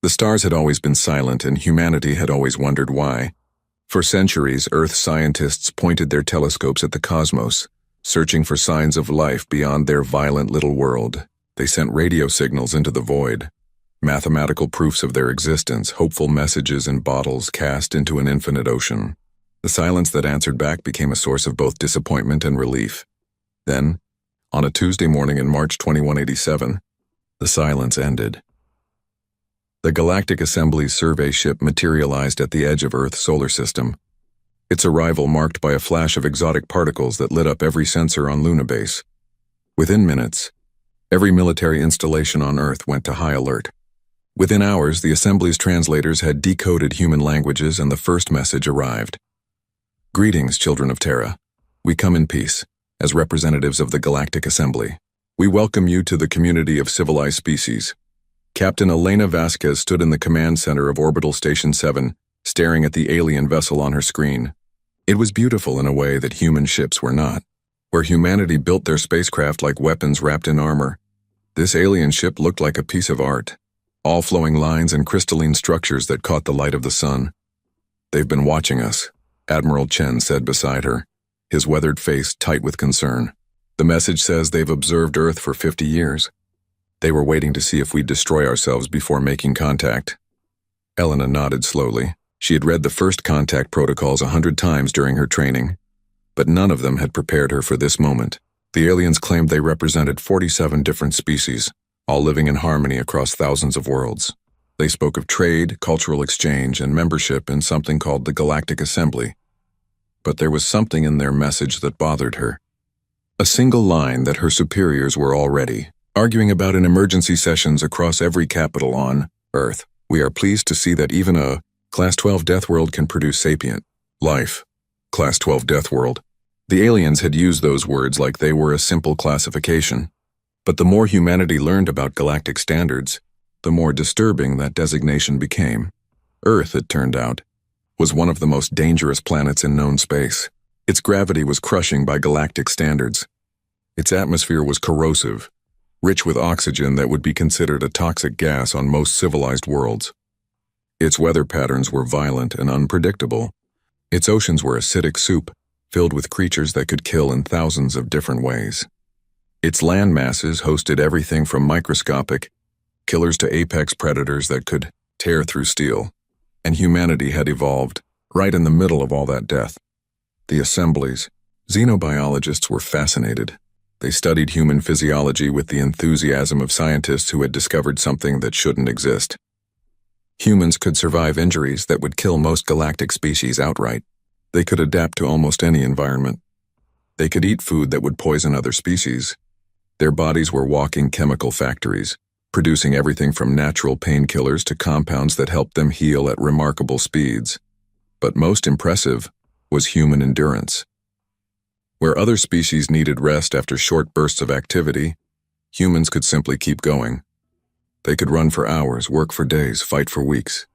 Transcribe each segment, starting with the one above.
The stars had always been silent, and humanity had always wondered why. For centuries, Earth scientists pointed their telescopes at the cosmos, searching for signs of life beyond their violent little world. They sent radio signals into the void, mathematical proofs of their existence, hopeful messages in bottles cast into an infinite ocean. The silence that answered back became a source of both disappointment and relief. Then, on a Tuesday morning in March 2187, the silence ended. The Galactic Assembly's survey ship materialized at the edge of Earth's solar system, its arrival marked by a flash of exotic particles that lit up every sensor on Luna Base. Within minutes, every military installation on Earth went to high alert. Within hours, the Assembly's translators had decoded human languages and the first message arrived. Greetings, children of Terra. We come in peace, as representatives of the Galactic Assembly. We welcome you to the community of civilized species. Captain Elena Vasquez stood in the command center of Orbital Station 7, staring at the alien vessel on her screen. It was beautiful in a way that human ships were not. Where humanity built their spacecraft like weapons wrapped in armor, this alien ship looked like a piece of art, all flowing lines and crystalline structures that caught the light of the sun. They've been watching us, Admiral Chen said beside her, his weathered face tight with concern. The message says they've observed Earth for 50 years. They were waiting to see if we'd destroy ourselves before making contact. Elena nodded slowly. She had read the first contact protocols 100 times during her training, but none of them had prepared her for this moment. The aliens claimed they represented 47 different species, all living in harmony across thousands of worlds. They spoke of trade, cultural exchange, and membership in something called the Galactic Assembly. But there was something in their message that bothered her. A single line that her superiors were already arguing about in emergency sessions across every capital on Earth. We are pleased to see that even a Class 12 Deathworld can produce sapient life. Class 12 Deathworld. The aliens had used those words like they were a simple classification. But the more humanity learned about galactic standards, the more disturbing that designation became. Earth, it turned out, was one of the most dangerous planets in known space. Its gravity was crushing by galactic standards. Its atmosphere was corrosive, rich with oxygen that would be considered a toxic gas on most civilized worlds. Its weather patterns were violent and unpredictable. Its oceans were acidic soup, filled with creatures that could kill in thousands of different ways. Its land masses hosted everything from microscopic killers to apex predators that could tear through steel. And humanity had evolved right in the middle of all that death. The assemblies, xenobiologists were fascinated. They studied human physiology with the enthusiasm of scientists who had discovered something that shouldn't exist. Humans could survive injuries that would kill most galactic species outright. They could adapt to almost any environment. They could eat food that would poison other species. Their bodies were walking chemical factories, producing everything from natural painkillers to compounds that helped them heal at remarkable speeds. But most impressive was human endurance. Where other species needed rest after short bursts of activity, humans could simply keep going. They could run for hours, work for days, fight for weeks.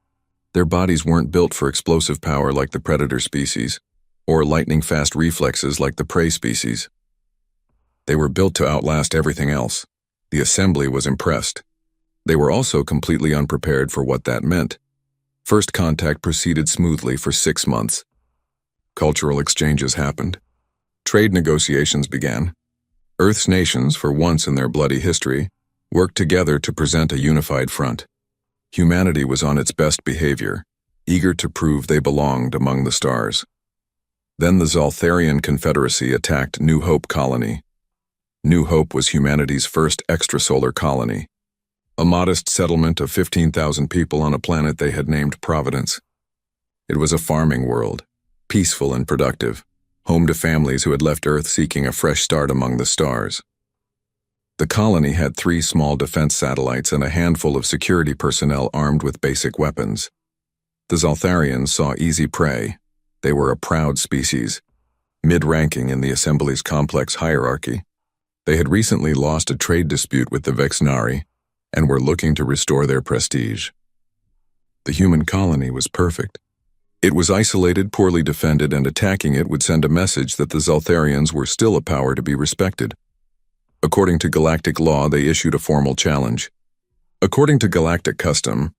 Their bodies weren't built for explosive power like the predator species, or lightning-fast reflexes like the prey species. They were built to outlast everything else. The assembly was impressed. They were also completely unprepared for what that meant. First contact proceeded smoothly for 6 months. Cultural exchanges happened. Trade negotiations began. Earth's nations, for once in their bloody history, worked together to present a unified front. Humanity was on its best behavior, eager to prove they belonged among the stars. Then the Zaltharian Confederacy attacked New Hope Colony. New Hope was humanity's first extrasolar colony, a modest settlement of 15,000 people on a planet they had named Providence. It was a farming world, peaceful and productive, home to families who had left Earth seeking a fresh start among the stars. The colony had 3 small defense satellites and a handful of security personnel armed with basic weapons. The Zaltharians saw easy prey. They were a proud species, mid-ranking in the Assembly's complex hierarchy. They had recently lost a trade dispute with the Vexnari and were looking to restore their prestige. The human colony was perfect. It was isolated, poorly defended, and attacking it would send a message that the Zaltharians were still a power to be respected. According to galactic law, they issued a formal challenge. According to galactic custom,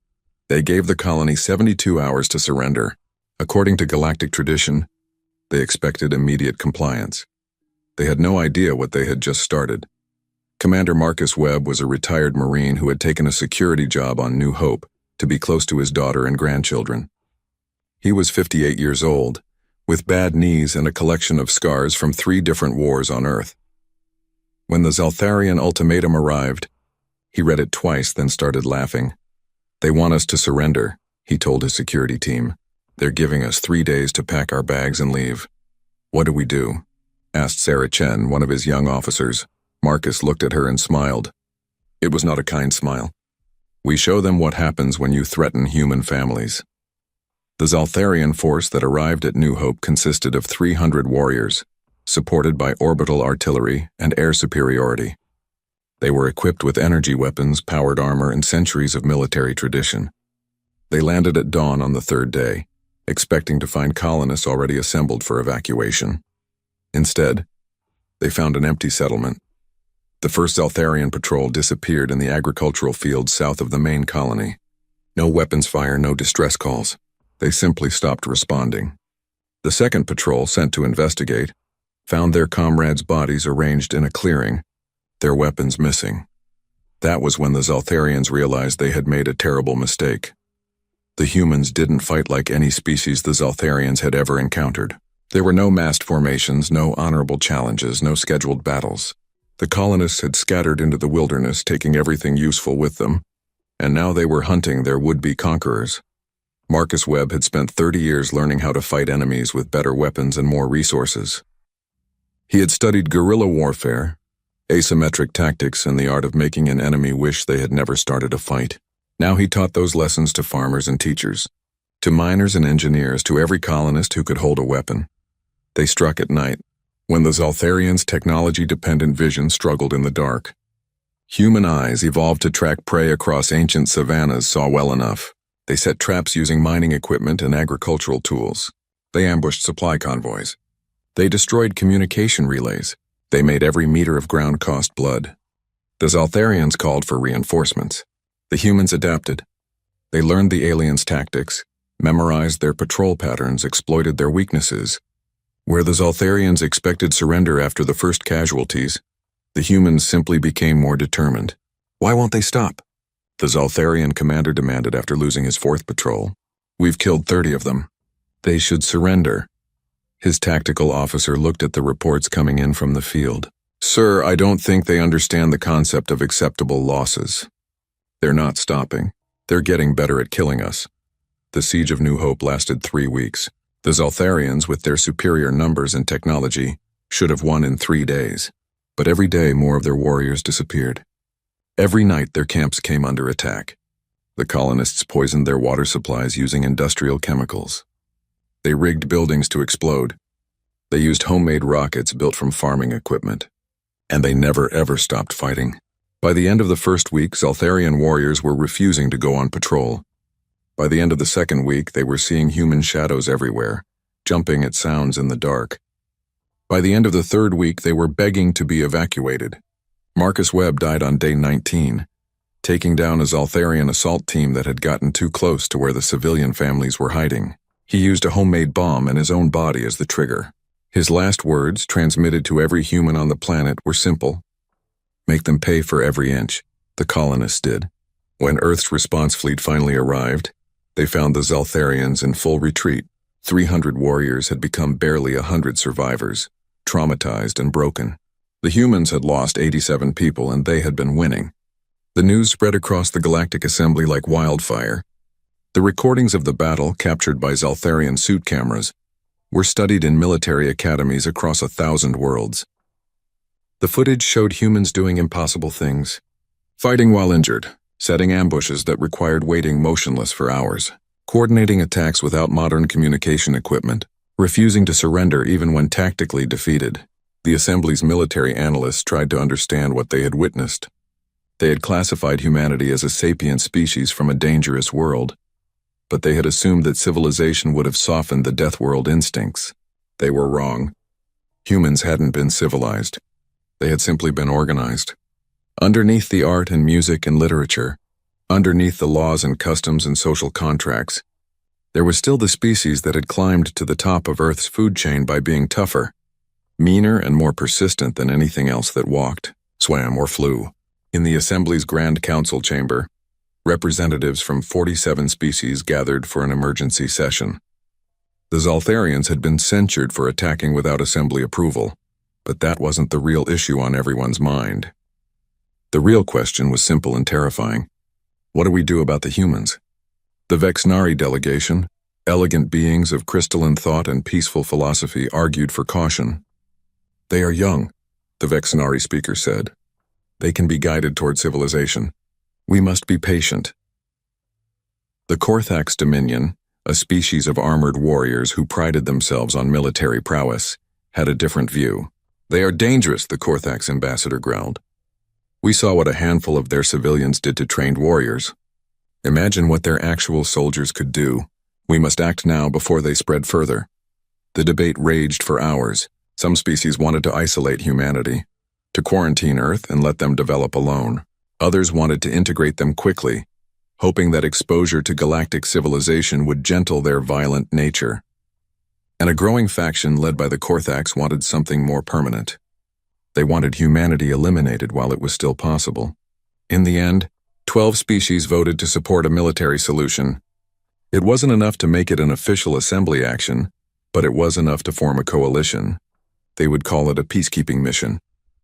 They gave the colony 72 hours to surrender. According to Galactic tradition, they expected immediate compliance. They had no idea what they had just started. Commander Marcus Webb was a retired Marine who had taken a security job on New Hope to be close to his daughter and grandchildren. He was 58 years old, with bad knees and a collection of scars from 3 different wars on Earth. When the Zaltharian ultimatum arrived, he read it twice, then started laughing. "They want us to surrender," he told his security team. "They're giving us 3 days to pack our bags and leave." "What do we do?" asked Sarah Chen, one of his young officers. Marcus looked at her and smiled. It was not a kind smile. "We show them what happens when you threaten human families." The Zaltharian force that arrived at New Hope consisted of 300 warriors, supported by orbital artillery and air superiority. They were equipped with energy weapons, powered armor, and centuries of military tradition. They landed at dawn on the 3rd day, expecting to find colonists already assembled for evacuation. Instead, they found an empty settlement. The first Zaltharian patrol disappeared in the agricultural fields south of the main colony. No weapons fire, no distress calls. They simply stopped responding. The second patrol, sent to investigate, found their comrades' bodies arranged in a clearing, their weapons missing. That was when the Zaltharians realized they had made a terrible mistake. The humans didn't fight like any species the Zaltharians had ever encountered. There were no massed formations, no honorable challenges, no scheduled battles. The colonists had scattered into the wilderness, taking everything useful with them, and now they were hunting their would-be conquerors. Marcus Webb had spent 30 years learning how to fight enemies with better weapons and more resources. He had studied guerrilla warfare, asymmetric tactics, and the art of making an enemy wish they had never started a fight. Now he taught those lessons to farmers and teachers, to miners and engineers, to every colonist who could hold a weapon. They struck at night, when the Zaltharians' technology-dependent vision struggled in the dark. Human eyes, evolved to track prey across ancient savannas, saw well enough. They set traps using mining equipment and agricultural tools. They ambushed supply convoys. They destroyed communication relays. They made every meter of ground cost blood. The Zaltharians called for reinforcements. The humans adapted. They learned the aliens' tactics, memorized their patrol patterns, exploited their weaknesses. Where the Zaltharians expected surrender after the first casualties, the humans simply became more determined. "Why won't they stop?" the Zaltharian commander demanded after losing his 4th patrol. "We've killed 30 of them. They should surrender." His tactical officer looked at the reports coming in from the field. "Sir, I don't think they understand the concept of acceptable losses. They're not stopping. They're getting better at killing us." The siege of New Hope lasted 3 weeks. The Zaltharians, with their superior numbers and technology, should have won in 3 days. But every day more of their warriors disappeared. Every night their camps came under attack. The colonists poisoned their water supplies using industrial chemicals. They rigged buildings to explode. They used homemade rockets built from farming equipment. And they never ever stopped fighting. By the end of the first week, Zaltharian warriors were refusing to go on patrol. By the end of the second week, they were seeing human shadows everywhere, jumping at sounds in the dark. By the end of the third week, they were begging to be evacuated. Marcus Webb died on day 19, taking down a Zaltharian assault team that had gotten too close to where the civilian families were hiding. He used a homemade bomb and his own body as the trigger. His last words, transmitted to every human on the planet, were simple. "Make them pay for every inch." The colonists did. When Earth's response fleet finally arrived, they found the Zaltharians in full retreat. 300 warriors had become barely 100 survivors, traumatized and broken. The humans had lost 87 people and they had been winning. The news spread across the Galactic Assembly like wildfire. The recordings of the battle, captured by Zaltharian suit cameras, were studied in military academies across 1,000 worlds. The footage showed humans doing impossible things. Fighting while injured, setting ambushes that required waiting motionless for hours, coordinating attacks without modern communication equipment, refusing to surrender even when tactically defeated. The Assembly's military analysts tried to understand what they had witnessed. They had classified humanity as a sapient species from a dangerous world, but they had assumed that civilization would have softened the Deathworld instincts. They were wrong. Humans hadn't been civilized. They had simply been organized. Underneath the art and music and literature, Underneath the laws and customs and social contracts, there was still the species that had climbed to the top of Earth's food chain by being tougher, meaner and more persistent than anything else that walked, swam, or flew. In the Assembly's Grand Council chamber, representatives from 47 species gathered for an emergency session. The Zaltharians had been censured for attacking without Assembly approval, but that wasn't the real issue on everyone's mind. The real question was simple and terrifying. What do we do about the humans? The Vexnari delegation, elegant beings of crystalline thought and peaceful philosophy, argued for caution. They are young, the Vexnari speaker said. They can be guided toward civilization. We must be patient. The Korthax Dominion, a species of armored warriors who prided themselves on military prowess, had a different view. They are dangerous, the Korthax ambassador growled. We saw what a handful of their civilians did to trained warriors. Imagine what their actual soldiers could do. We must act now before they spread further. The debate raged for hours. Some species wanted to isolate humanity, to quarantine Earth and let them develop alone. Others wanted to integrate them quickly, hoping that exposure to galactic civilization would gentle their violent nature. And a growing faction led by the Korthax wanted something more permanent. They wanted humanity eliminated while it was still possible. In the end, 12 species voted to support a military solution. It wasn't enough to make it an official assembly action, but it was enough to form a coalition. They would call it a peacekeeping mission,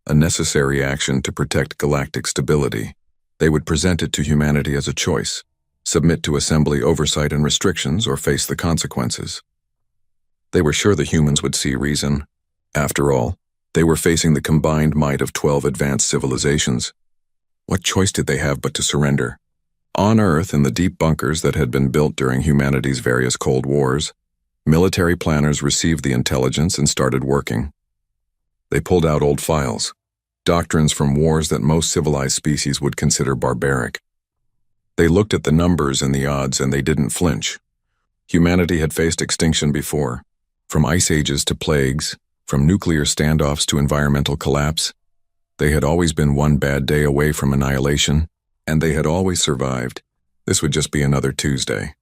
a necessary action to protect galactic stability. They would present it to humanity as a choice, submit to assembly oversight and restrictions, or face the consequences. They were sure the humans would see reason. After all, they were facing the combined might of 12 advanced civilizations. What choice did they have but to surrender? On Earth, in the deep bunkers that had been built during humanity's various Cold Wars, military planners received the intelligence and started working. They pulled out old files, doctrines from wars that most civilized species would consider barbaric. They looked at the numbers and the odds, and they didn't flinch. Humanity had faced extinction before, from ice ages to plagues, from nuclear standoffs to environmental collapse. They had always been one bad day away from annihilation, and they had always survived. This would just be another Tuesday.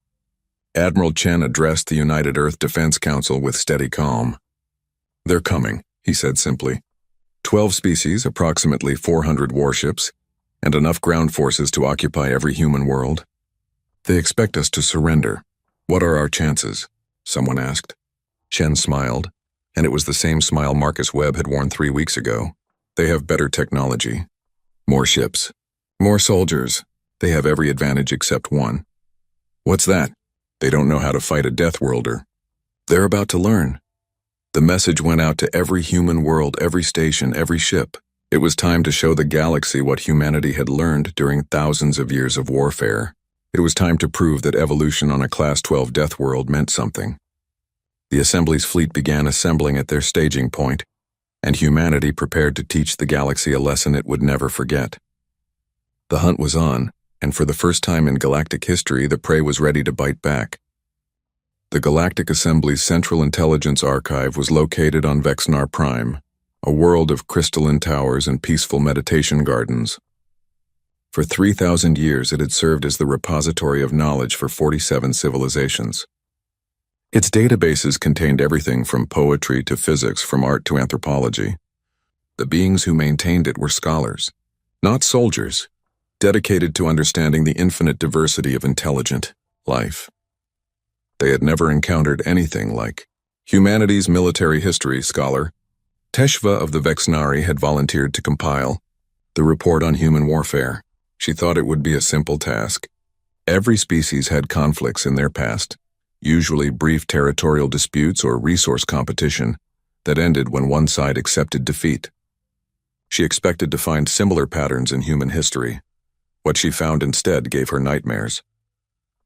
Admiral Chen addressed the United Earth Defense Council with steady calm. They're coming, he said simply. 12 species, approximately 400 warships, and enough ground forces to occupy every human world. They expect us to surrender. What are our chances? Someone asked. Chen smiled, and it was the same smile Marcus Webb had worn 3 weeks ago. They have better technology, more ships, more soldiers. They have every advantage except one. What's that? They don't know how to fight a Deathworlder. They're about to learn. The message went out to every human world, every station, every ship. It was time to show the galaxy what humanity had learned during thousands of years of warfare. It was time to prove that evolution on a Class 12 Deathworld meant something. The Assembly's fleet began assembling at their staging point, and humanity prepared to teach the galaxy a lesson it would never forget. The hunt was on, and for the first time in galactic history, the prey was ready to bite back. The Galactic Assembly's Central Intelligence Archive was located on Vexnar Prime, a world of crystalline towers and peaceful meditation gardens. For 3,000 years, it had served as the repository of knowledge for 47 civilizations. Its databases contained everything from poetry to physics, from art to anthropology. The beings who maintained it were scholars, not soldiers, dedicated to understanding the infinite diversity of intelligent life. They had never encountered anything like humanity's military history scholar. Teshva of the Vexnari had volunteered to compile the report on human warfare. She thought it would be a simple task. Every species had conflicts in their past, usually brief territorial disputes or resource competition that ended when one side accepted defeat. She expected to find similar patterns in human history. What she found instead gave her nightmares.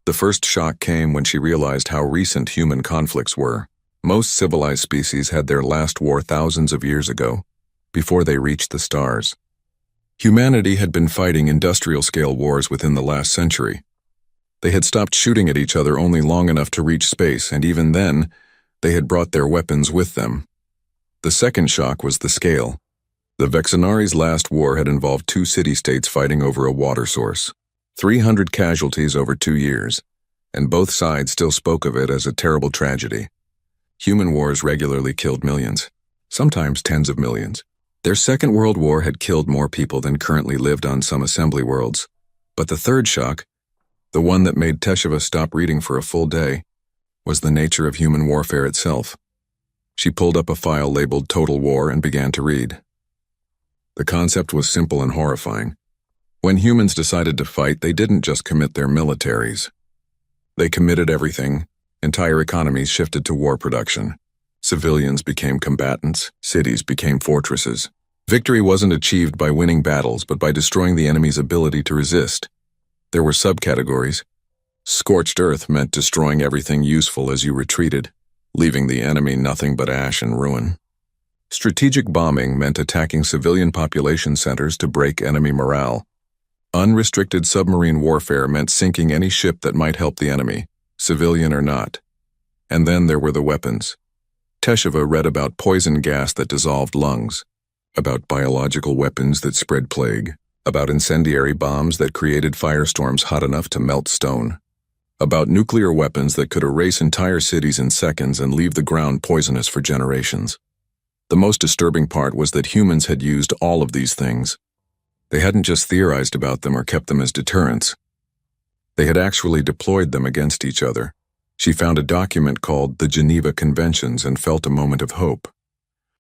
The first shock came when she realized how recent human conflicts were. Most civilized species had their last war thousands of years ago, before they reached the stars. Humanity had been fighting industrial-scale wars within the last century. They had stopped shooting at each other only long enough to reach space, and even then, they had brought their weapons with them. The second shock was the scale. The Vexanari's last war had involved 2 city-states fighting over a water source. 300 casualties over 2 years, and both sides still spoke of it as a terrible tragedy. Human wars regularly killed millions, sometimes tens of millions. Their Second World War had killed more people than currently lived on some assembly worlds. But the third shock, the one that made Tesheva stop reading for a full day, was the nature of human warfare itself. She pulled up a file labeled Total War and began to read. The concept was simple and horrifying. When humans decided to fight, they didn't just commit their militaries. They committed everything. Entire economies shifted to war production. Civilians became combatants, cities became fortresses. Victory wasn't achieved by winning battles, but by destroying the enemy's ability to resist. There were subcategories. Scorched earth meant destroying everything useful as you retreated, leaving the enemy nothing but ash and ruin. Strategic bombing meant attacking civilian population centers to break enemy morale. Unrestricted submarine warfare meant sinking any ship that might help the enemy, civilian or not. And then there were the weapons. Tesheva read about poison gas that dissolved lungs, about biological weapons that spread plague, about incendiary bombs that created firestorms hot enough to melt stone, about nuclear weapons that could erase entire cities in seconds and leave the ground poisonous for generations. The most disturbing part was that humans had used all of these things. They hadn't just theorized about them or kept them as deterrents. They had actually deployed them against each other. She found a document called the Geneva Conventions and felt a moment of hope.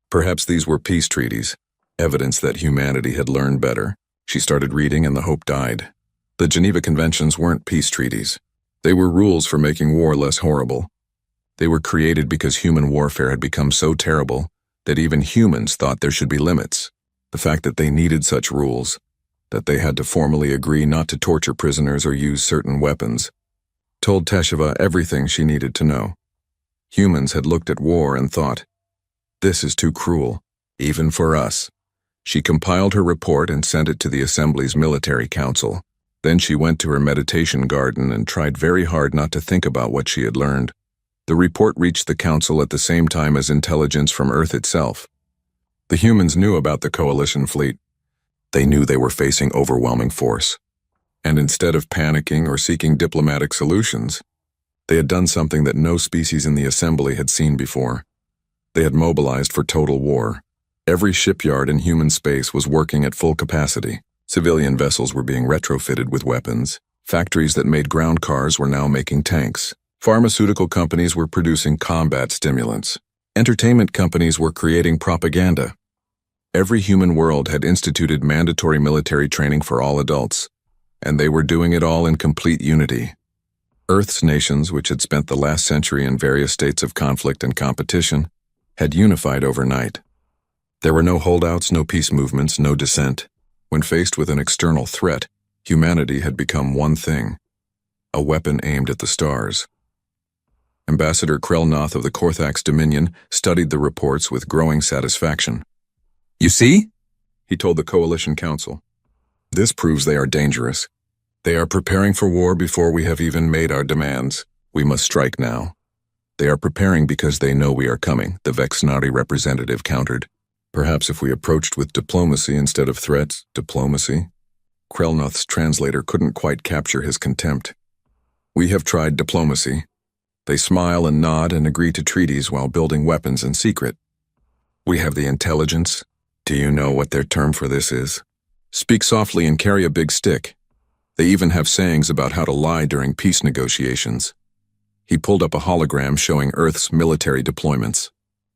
Perhaps these were peace treaties, evidence that humanity had learned better. She started reading and the hope died. The Geneva Conventions weren't peace treaties. They were rules for making war less horrible. They were created because human warfare had become so terrible that even humans thought there should be limits. The fact that they needed such rules, that they had to formally agree not to torture prisoners or use certain weapons, told Tesheva everything she needed to know. Humans had looked at war and thought, "This is too cruel, even for us." She compiled her report and sent it to the Assembly's military council. Then she went to her meditation garden and tried very hard not to think about what she had learned. The report reached the council at the same time as intelligence from Earth itself. The humans knew about the coalition fleet. They knew they were facing overwhelming force. And instead of panicking or seeking diplomatic solutions, they had done something that no species in the Assembly had seen before. They had mobilized for total war. Every shipyard in human space was working at full capacity. Civilian vessels were being retrofitted with weapons. Factories that made ground cars were now making tanks. Pharmaceutical companies were producing combat stimulants. Entertainment companies were creating propaganda. Every human world had instituted mandatory military training for all adults, and they were doing it all in complete unity. Earth's nations, which had spent the last century in various states of conflict and competition, had unified overnight. There were no holdouts, no peace movements, no dissent. When faced with an external threat, humanity had become one thing: a weapon aimed at the stars. Ambassador Krelnoth of the Korthax Dominion studied the reports with growing satisfaction. "You see?" he told the Coalition Council. "This proves they are dangerous. They are preparing for war before we have even made our demands. We must strike now. They are preparing because they know we are coming," the Vexnari representative countered. "Perhaps if we approached with diplomacy instead of threats." Diplomacy? Krelnoth's translator couldn't quite capture his contempt. "We have tried diplomacy. They smile and nod and agree to treaties while building weapons in secret. We have the intelligence. Do you know what their term for this is? Speak softly and carry a big stick. They even have sayings about how to lie during peace negotiations." He pulled up a hologram showing Earth's military deployments.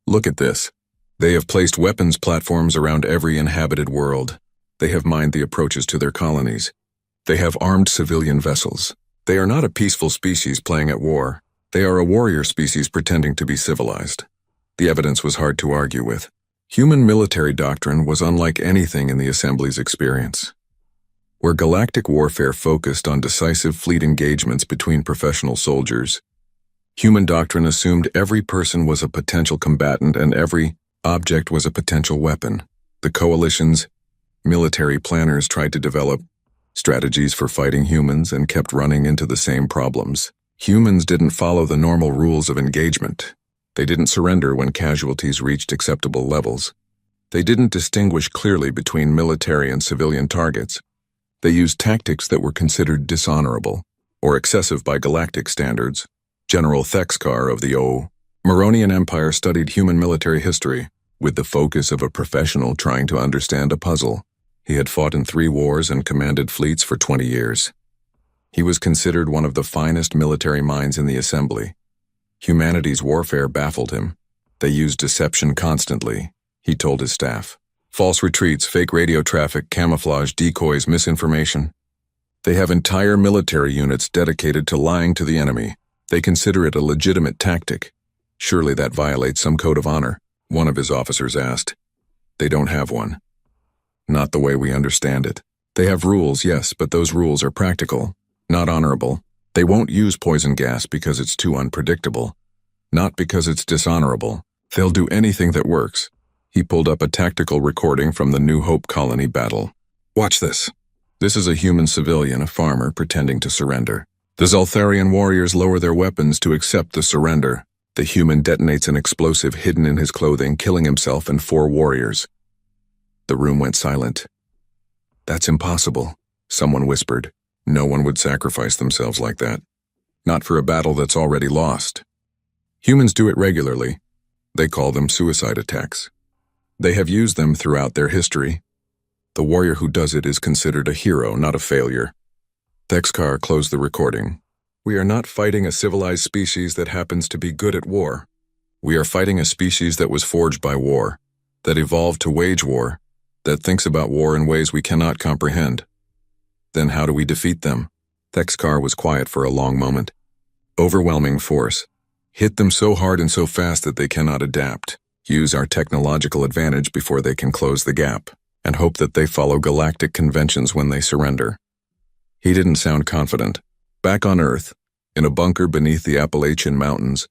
"Look at this. They have placed weapons platforms around every inhabited world. They have mined the approaches to their colonies. They have armed civilian vessels. They are not a peaceful species playing at war. They are a warrior species pretending to be civilized." The evidence was hard to argue with. Human military doctrine was unlike anything in the Assembly's experience. Where galactic warfare focused on decisive fleet engagements between professional soldiers, human doctrine assumed every person was a potential combatant and every object was a potential weapon. The coalition's military planners tried to develop strategies for fighting humans and kept running into the same problems. Humans didn't follow the normal rules of engagement. They didn't surrender when casualties reached acceptable levels. They didn't distinguish clearly between military and civilian targets. They used tactics that were considered dishonorable, or excessive by Galactic standards. General Thexkar of the Maronian Empire studied human military history, with the focus of a professional trying to understand a puzzle. He had fought in 3 wars and commanded fleets for 20 years. He was considered one of the finest military minds in the assembly. Humanity's warfare baffled him. They used deception constantly, he told his staff. False retreats, fake radio traffic, camouflage, decoys, misinformation. They have entire military units dedicated to lying to the enemy. They consider it a legitimate tactic. Surely that violates some code of honor, one of his officers asked. They don't have one. Not the way we understand it. They have rules, yes, but those rules are practical, not honorable. They won't use poison gas because it's too unpredictable, not because it's dishonorable. They'll do anything that works. He pulled up a tactical recording from the New Hope colony battle. Watch this. This is a human civilian, a farmer, pretending to surrender. The Zaltharian warriors lower their weapons to accept the surrender. The human detonates an explosive hidden in his clothing, killing himself and 4 warriors. The room went silent. That's impossible, someone whispered. No one would sacrifice themselves like that. Not for a battle that's already lost. Humans do it regularly. They call them suicide attacks. They have used them throughout their history. The warrior who does it is considered a hero, not a failure. Thexkar closed the recording. We are not fighting a civilized species that happens to be good at war. We are fighting a species that was forged by war, that evolved to wage war, that thinks about war in ways we cannot comprehend. Then how do we defeat them? Thexkar was quiet for a long moment. Overwhelming force. Hit them so hard and so fast that they cannot adapt. Use our technological advantage before they can close the gap, and hope that they follow galactic conventions when they surrender. He didn't sound confident. Back on Earth, in a bunker beneath the Appalachian Mountains,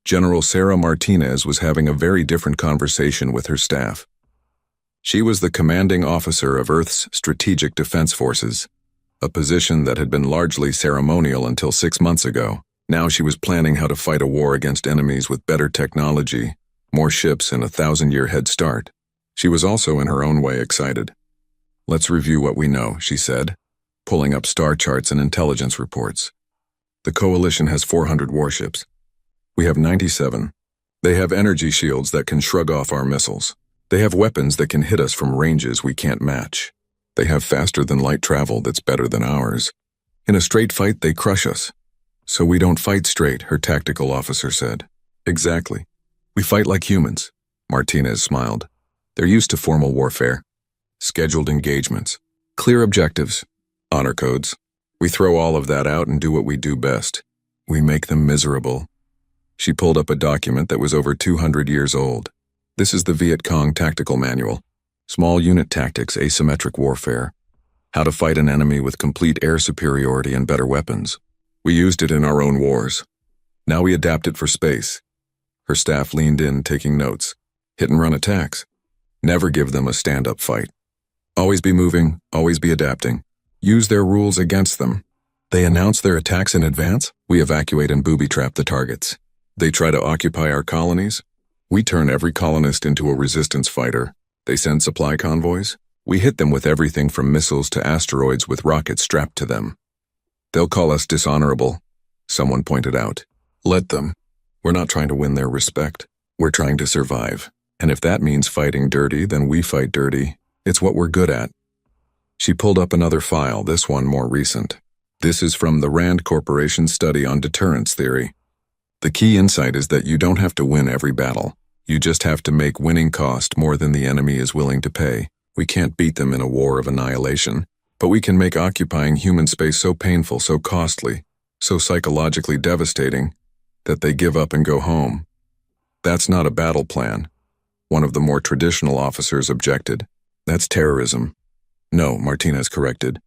General Sarah Martinez was having a very different conversation with her staff. She was the commanding officer of Earth's Strategic Defense Forces, a position that had been largely ceremonial until 6 months ago. Now she was planning how to fight a war against enemies with better technology, more ships, and a 1,000-year head start. She was also in her own way excited. Let's review what we know, she said, pulling up star charts and intelligence reports. The Coalition has 400 warships. We have 97. They have energy shields that can shrug off our missiles. They have weapons that can hit us from ranges we can't match. They have faster-than-light travel that's better than ours. In a straight fight, they crush us. So we don't fight straight, her tactical officer said. Exactly. We fight like humans, Martinez smiled. They're used to formal warfare. Scheduled engagements. Clear objectives. Honor codes. We throw all of that out and do what we do best. We make them miserable. She pulled up a document that was over 200 years old. This is the Viet Cong Tactical Manual. Small unit tactics, asymmetric warfare. How to fight an enemy with complete air superiority and better weapons. We used it in our own wars. Now we adapt it for space. Her staff leaned in, taking notes. Hit-and-run attacks. Never give them a stand-up fight. Always be moving, always be adapting. Use their rules against them. They announce their attacks in advance. We evacuate and booby-trap the targets. They try to occupy our colonies. We turn every colonist into a resistance fighter. They send supply convoys. We hit them with everything from missiles to asteroids with rockets strapped to them. They'll call us dishonorable, someone pointed out. Let them. We're not trying to win their respect. We're trying to survive. And if that means fighting dirty, then we fight dirty. It's what we're good at. She pulled up another file, this one more recent. This is from the Rand Corporation study on deterrence theory. The key insight is that you don't have to win every battle. You just have to make winning cost more than the enemy is willing to pay. We can't beat them in a war of annihilation, but we can make occupying human space so painful, so costly, so psychologically devastating, that they give up and go home. That's not a battle plan. One of the more traditional officers objected. That's terrorism. No, Martinez corrected.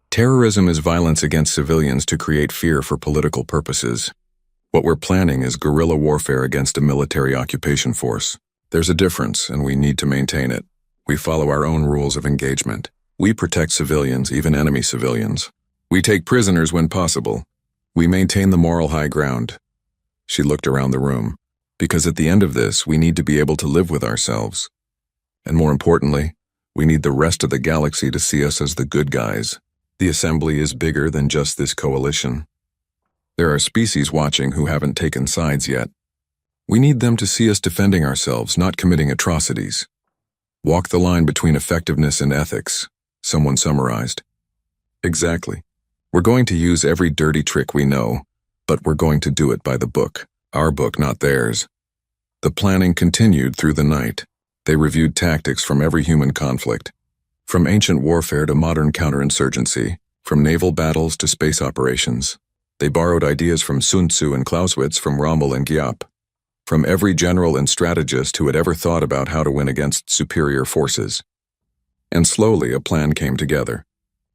Terrorism is violence against civilians to create fear for political purposes. What we're planning is guerrilla warfare against a military occupation force. There's a difference, and we need to maintain it. We follow our own rules of engagement. We protect civilians, even enemy civilians. We take prisoners when possible. We maintain the moral high ground. She looked around the room. Because at the end of this, we need to be able to live with ourselves. And more importantly, we need the rest of the galaxy to see us as the good guys. The assembly is bigger than just this coalition. There are species watching who haven't taken sides yet. We need them to see us defending ourselves, not committing atrocities. Walk the line between effectiveness and ethics, someone summarized. Exactly. We're going to use every dirty trick we know, but we're going to do it by the book. Our book, not theirs. The planning continued through the night. They reviewed tactics from every human conflict. From ancient warfare to modern counterinsurgency, from naval battles to space operations. They borrowed ideas from Sun Tzu and Clausewitz, from Rommel and Giap. From every general and strategist who had ever thought about how to win against superior forces. And slowly a plan came together.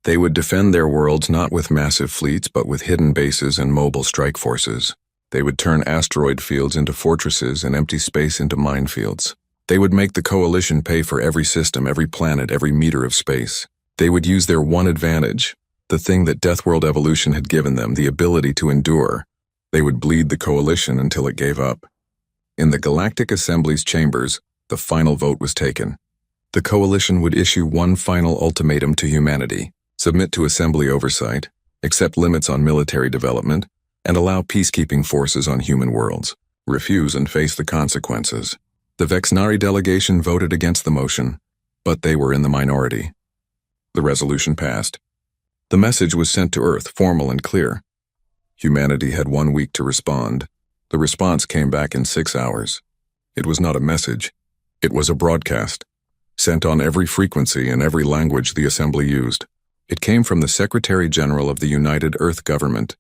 They would defend their worlds not with massive fleets but with hidden bases and mobile strike forces. They would turn asteroid fields into fortresses and empty space into minefields. They would make the coalition pay for every system, every planet, every meter of space. They would use their one advantage, the thing that Deathworld evolution had given them, the ability to endure. They would bleed the coalition until it gave up. In the Galactic Assembly's chambers, the final vote was taken. The coalition would issue one final ultimatum to humanity: submit to assembly oversight, accept limits on military development, and allow peacekeeping forces on human worlds. Refuse and face the consequences. The Vexnari delegation voted against the motion, but they were in the minority. The resolution passed. The message was sent to Earth, formal and clear. Humanity had 1 week to respond. The response came back in 6 hours. It was not a message. It was a broadcast, sent on every frequency and every language the Assembly used. It came from the Secretary General of the United Earth Government,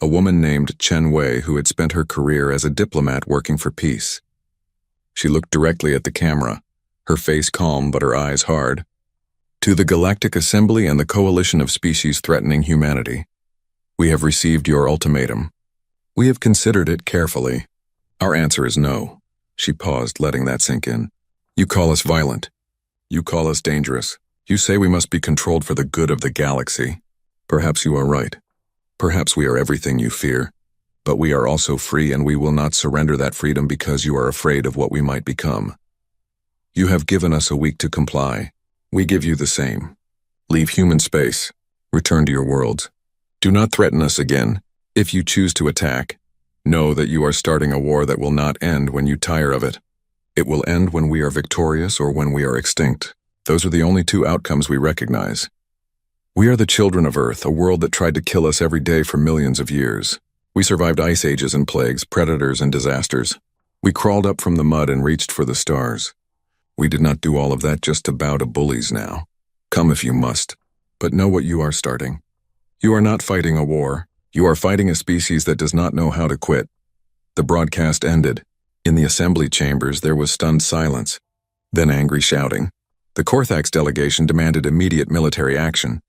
a woman named Chen Wei who had spent her career as a diplomat working for peace. She looked directly at the camera, her face calm but her eyes hard. To the Galactic Assembly and the coalition of species threatening humanity, we have received your ultimatum. We have considered it carefully. Our answer is no. She paused, letting that sink in. You call us violent. You call us dangerous. You say we must be controlled for the good of the galaxy. Perhaps you are right. Perhaps we are everything you fear. But we are also free, and we will not surrender that freedom because you are afraid of what we might become. You have given us a week to comply. We give you the same. Leave human space. Return to your worlds. Do not threaten us again. If you choose to attack, know that you are starting a war that will not end when you tire of it. It will end when we are victorious or when we are extinct. Those are the only two outcomes we recognize. We are the children of Earth, a world that tried to kill us every day for millions of years. We survived ice ages and plagues, predators and disasters. We crawled up from the mud and reached for the stars. We did not do all of that just to bow to bullies now. Come if you must, but know what you are starting. You are not fighting a war. You are fighting a species that does not know how to quit. The broadcast ended. In the assembly chambers, there was stunned silence, then angry shouting. The Korthax delegation demanded immediate military action.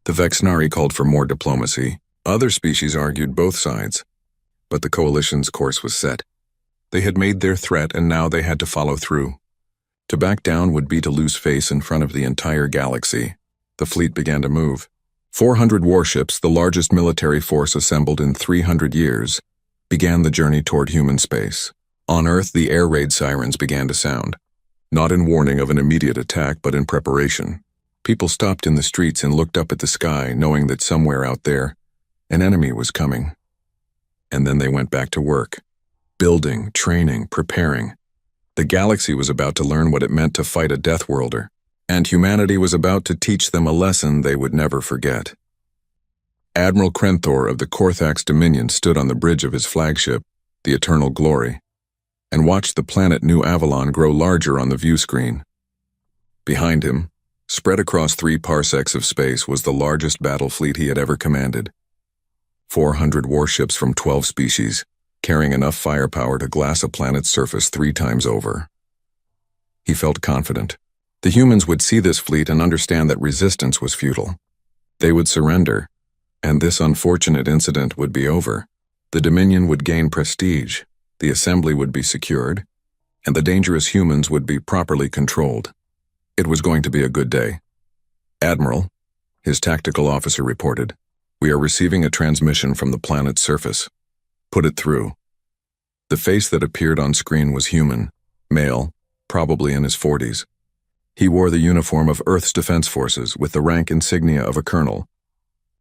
The Vexnari called for more diplomacy. Other species argued both sides. But the coalition's course was set. They had made their threat, and now they had to follow through. To back down would be to lose face in front of the entire galaxy. The fleet began to move. 400 warships, the largest military force assembled in 300 years, began the journey toward human space. On Earth, the air raid sirens began to sound, not in warning of an immediate attack, but in preparation. People stopped in the streets and looked up at the sky, knowing that somewhere out there, an enemy was coming. And then they went back to work. Building, training, preparing. The galaxy was about to learn what it meant to fight a Deathworlder, and humanity was about to teach them a lesson they would never forget. Admiral Krenthor of the Korthax Dominion stood on the bridge of his flagship, the Eternal Glory, and watched the planet New Avalon grow larger on the view screen. Behind him, spread across 3 parsecs of space, was the largest battle fleet he had ever commanded. 400 warships from 12 species, carrying enough firepower to glass a planet's surface 3 times over. He felt confident. The humans would see this fleet and understand that resistance was futile. They would surrender, and this unfortunate incident would be over. The Dominion would gain prestige, the assembly would be secured, and the dangerous humans would be properly controlled. It was going to be a good day. Admiral, his tactical officer reported, we are receiving a transmission from the planet's surface. Put it through. The face that appeared on screen was human, male, probably in his 40s. He wore the uniform of Earth's Defense Forces with the rank insignia of a colonel,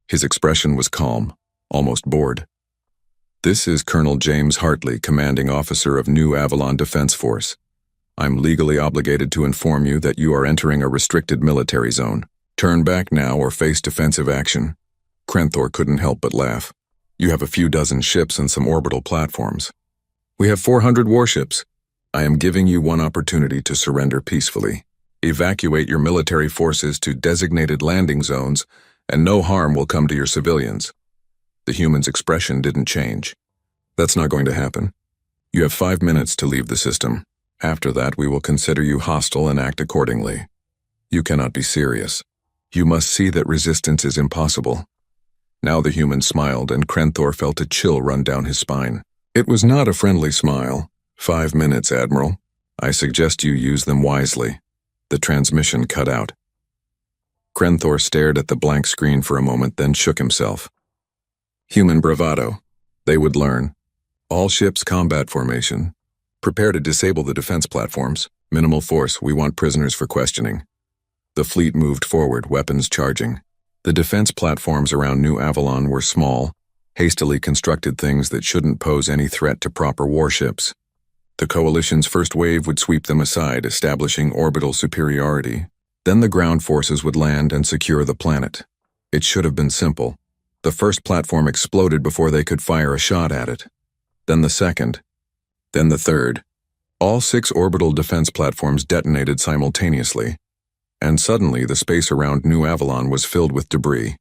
His expression was calm, almost bored. "This is Colonel James Hartley, commanding officer of New Avalon Defense Force. I'm legally obligated to inform you that you are entering a restricted military zone. Turn back now or face defensive action." Krenthor couldn't help but laugh. "You have a few dozen ships and some orbital platforms. We have 400 warships. I am giving you one opportunity to surrender peacefully. Evacuate your military forces to designated landing zones, and no harm will come to your civilians." The human's expression didn't change. "That's not going to happen. You have 5 minutes to leave the system. After that, we will consider you hostile and act accordingly. You cannot be serious. You must see that resistance is impossible." Now the human smiled, and Krenthor felt a chill run down his spine. It was not a friendly smile. "5 minutes, Admiral. I suggest you use them wisely." The transmission cut out. Krenthor stared at the blank screen for a moment, then shook himself. Human bravado. They would learn. All ships combat formation. Prepare to disable the defense platforms. Minimal force, we want prisoners for questioning. The fleet moved forward, weapons charging. The defense platforms around New Avalon were small, hastily constructed things that shouldn't pose any threat to proper warships. The Coalition's first wave would sweep them aside, establishing orbital superiority. Then the ground forces would land and secure the planet. It should have been simple. The first platform exploded before they could fire a shot at it. Then the second. Then the third. All 6 orbital defense platforms detonated simultaneously. And suddenly the space around New Avalon was filled with debris.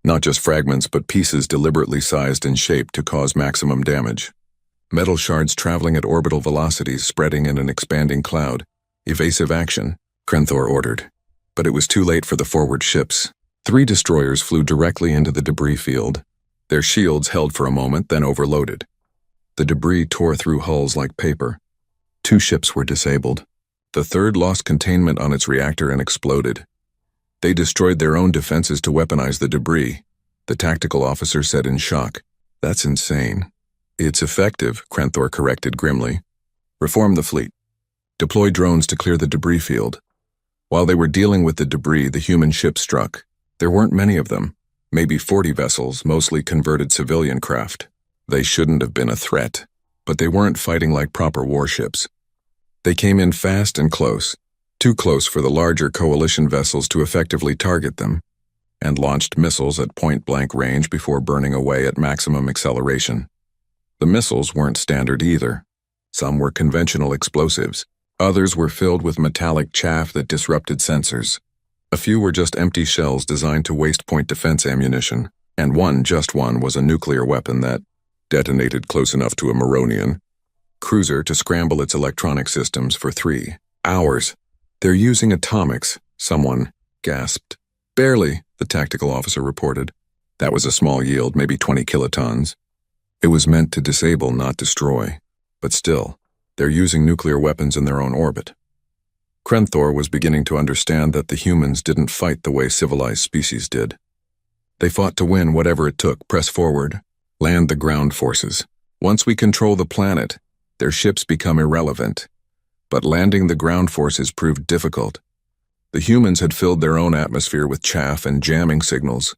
Not just fragments, but pieces deliberately sized and shaped to cause maximum damage. Metal shards traveling at orbital velocities, spreading in an expanding cloud. "Evasive action," Krenthor ordered. But it was too late for the forward ships. 3 destroyers flew directly into the debris field. Their shields held for a moment, then overloaded. The debris tore through hulls like paper. 2 ships were disabled. The third lost containment on its reactor and exploded. They destroyed their own defenses to weaponize the debris, the tactical officer said in shock. "That's insane." "It's effective," Krenthor corrected grimly. "Reform the fleet. Deploy drones to clear the debris field." While they were dealing with the debris, the human ship struck. There weren't many of them, maybe 40 vessels, mostly converted civilian craft. They shouldn't have been a threat, but they weren't fighting like proper warships. They came in fast and close, too close for the larger Coalition vessels to effectively target them, and launched missiles at point-blank range before burning away at maximum acceleration. The missiles weren't standard either. Some were conventional explosives. Others were filled with metallic chaff that disrupted sensors. A few were just empty shells designed to waste point defense ammunition, and just one, was a nuclear weapon that detonated close enough to a Maronian cruiser to scramble its electronic systems for 3 hours. "They're using atomics," someone gasped. "Barely," the tactical officer reported. That was a small yield, maybe 20 kilotons. It was meant to disable, not destroy. But still, they're using nuclear weapons in their own orbit. Krenthor was beginning to understand that the humans didn't fight the way civilized species did. They fought to win whatever it took, press forward, land the ground forces. Once we control the planet, their ships become irrelevant. But landing the ground forces proved difficult. The humans had filled their own atmosphere with chaff and jamming signals.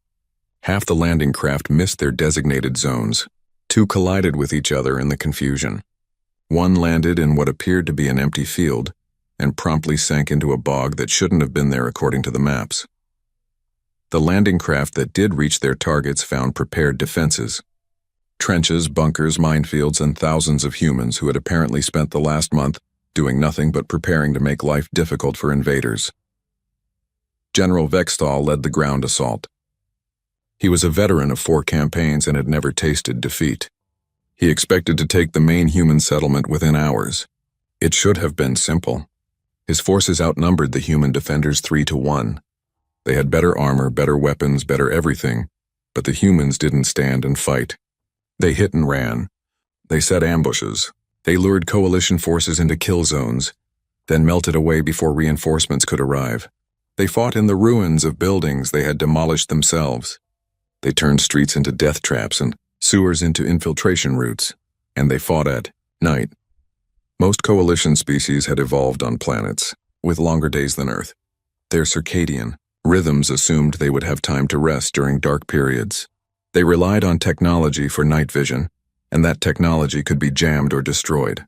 Half the landing craft missed their designated zones. 2 collided with each other in the confusion. One landed in what appeared to be an empty field, and promptly sank into a bog that shouldn't have been there according to the maps. The landing craft that did reach their targets found prepared defenses. Trenches, bunkers, minefields, and thousands of humans who had apparently spent the last month doing nothing but preparing to make life difficult for invaders. General Vexthal led the ground assault. He was a veteran of 4 campaigns and had never tasted defeat. He expected to take the main human settlement within hours. It should have been simple. His forces outnumbered the human defenders 3-1. They had better armor, better weapons, better everything, but the humans didn't stand and fight. They hit and ran. They set ambushes. They lured Coalition forces into kill zones, then melted away before reinforcements could arrive. They fought in the ruins of buildings they had demolished themselves. They turned streets into death traps and sewers into infiltration routes, and they fought at night. Most Coalition species had evolved on planets with longer days than Earth. They're circadian, Rhythms assumed they would have time to rest during dark periods. They relied on technology for night vision, and that technology could be jammed or destroyed.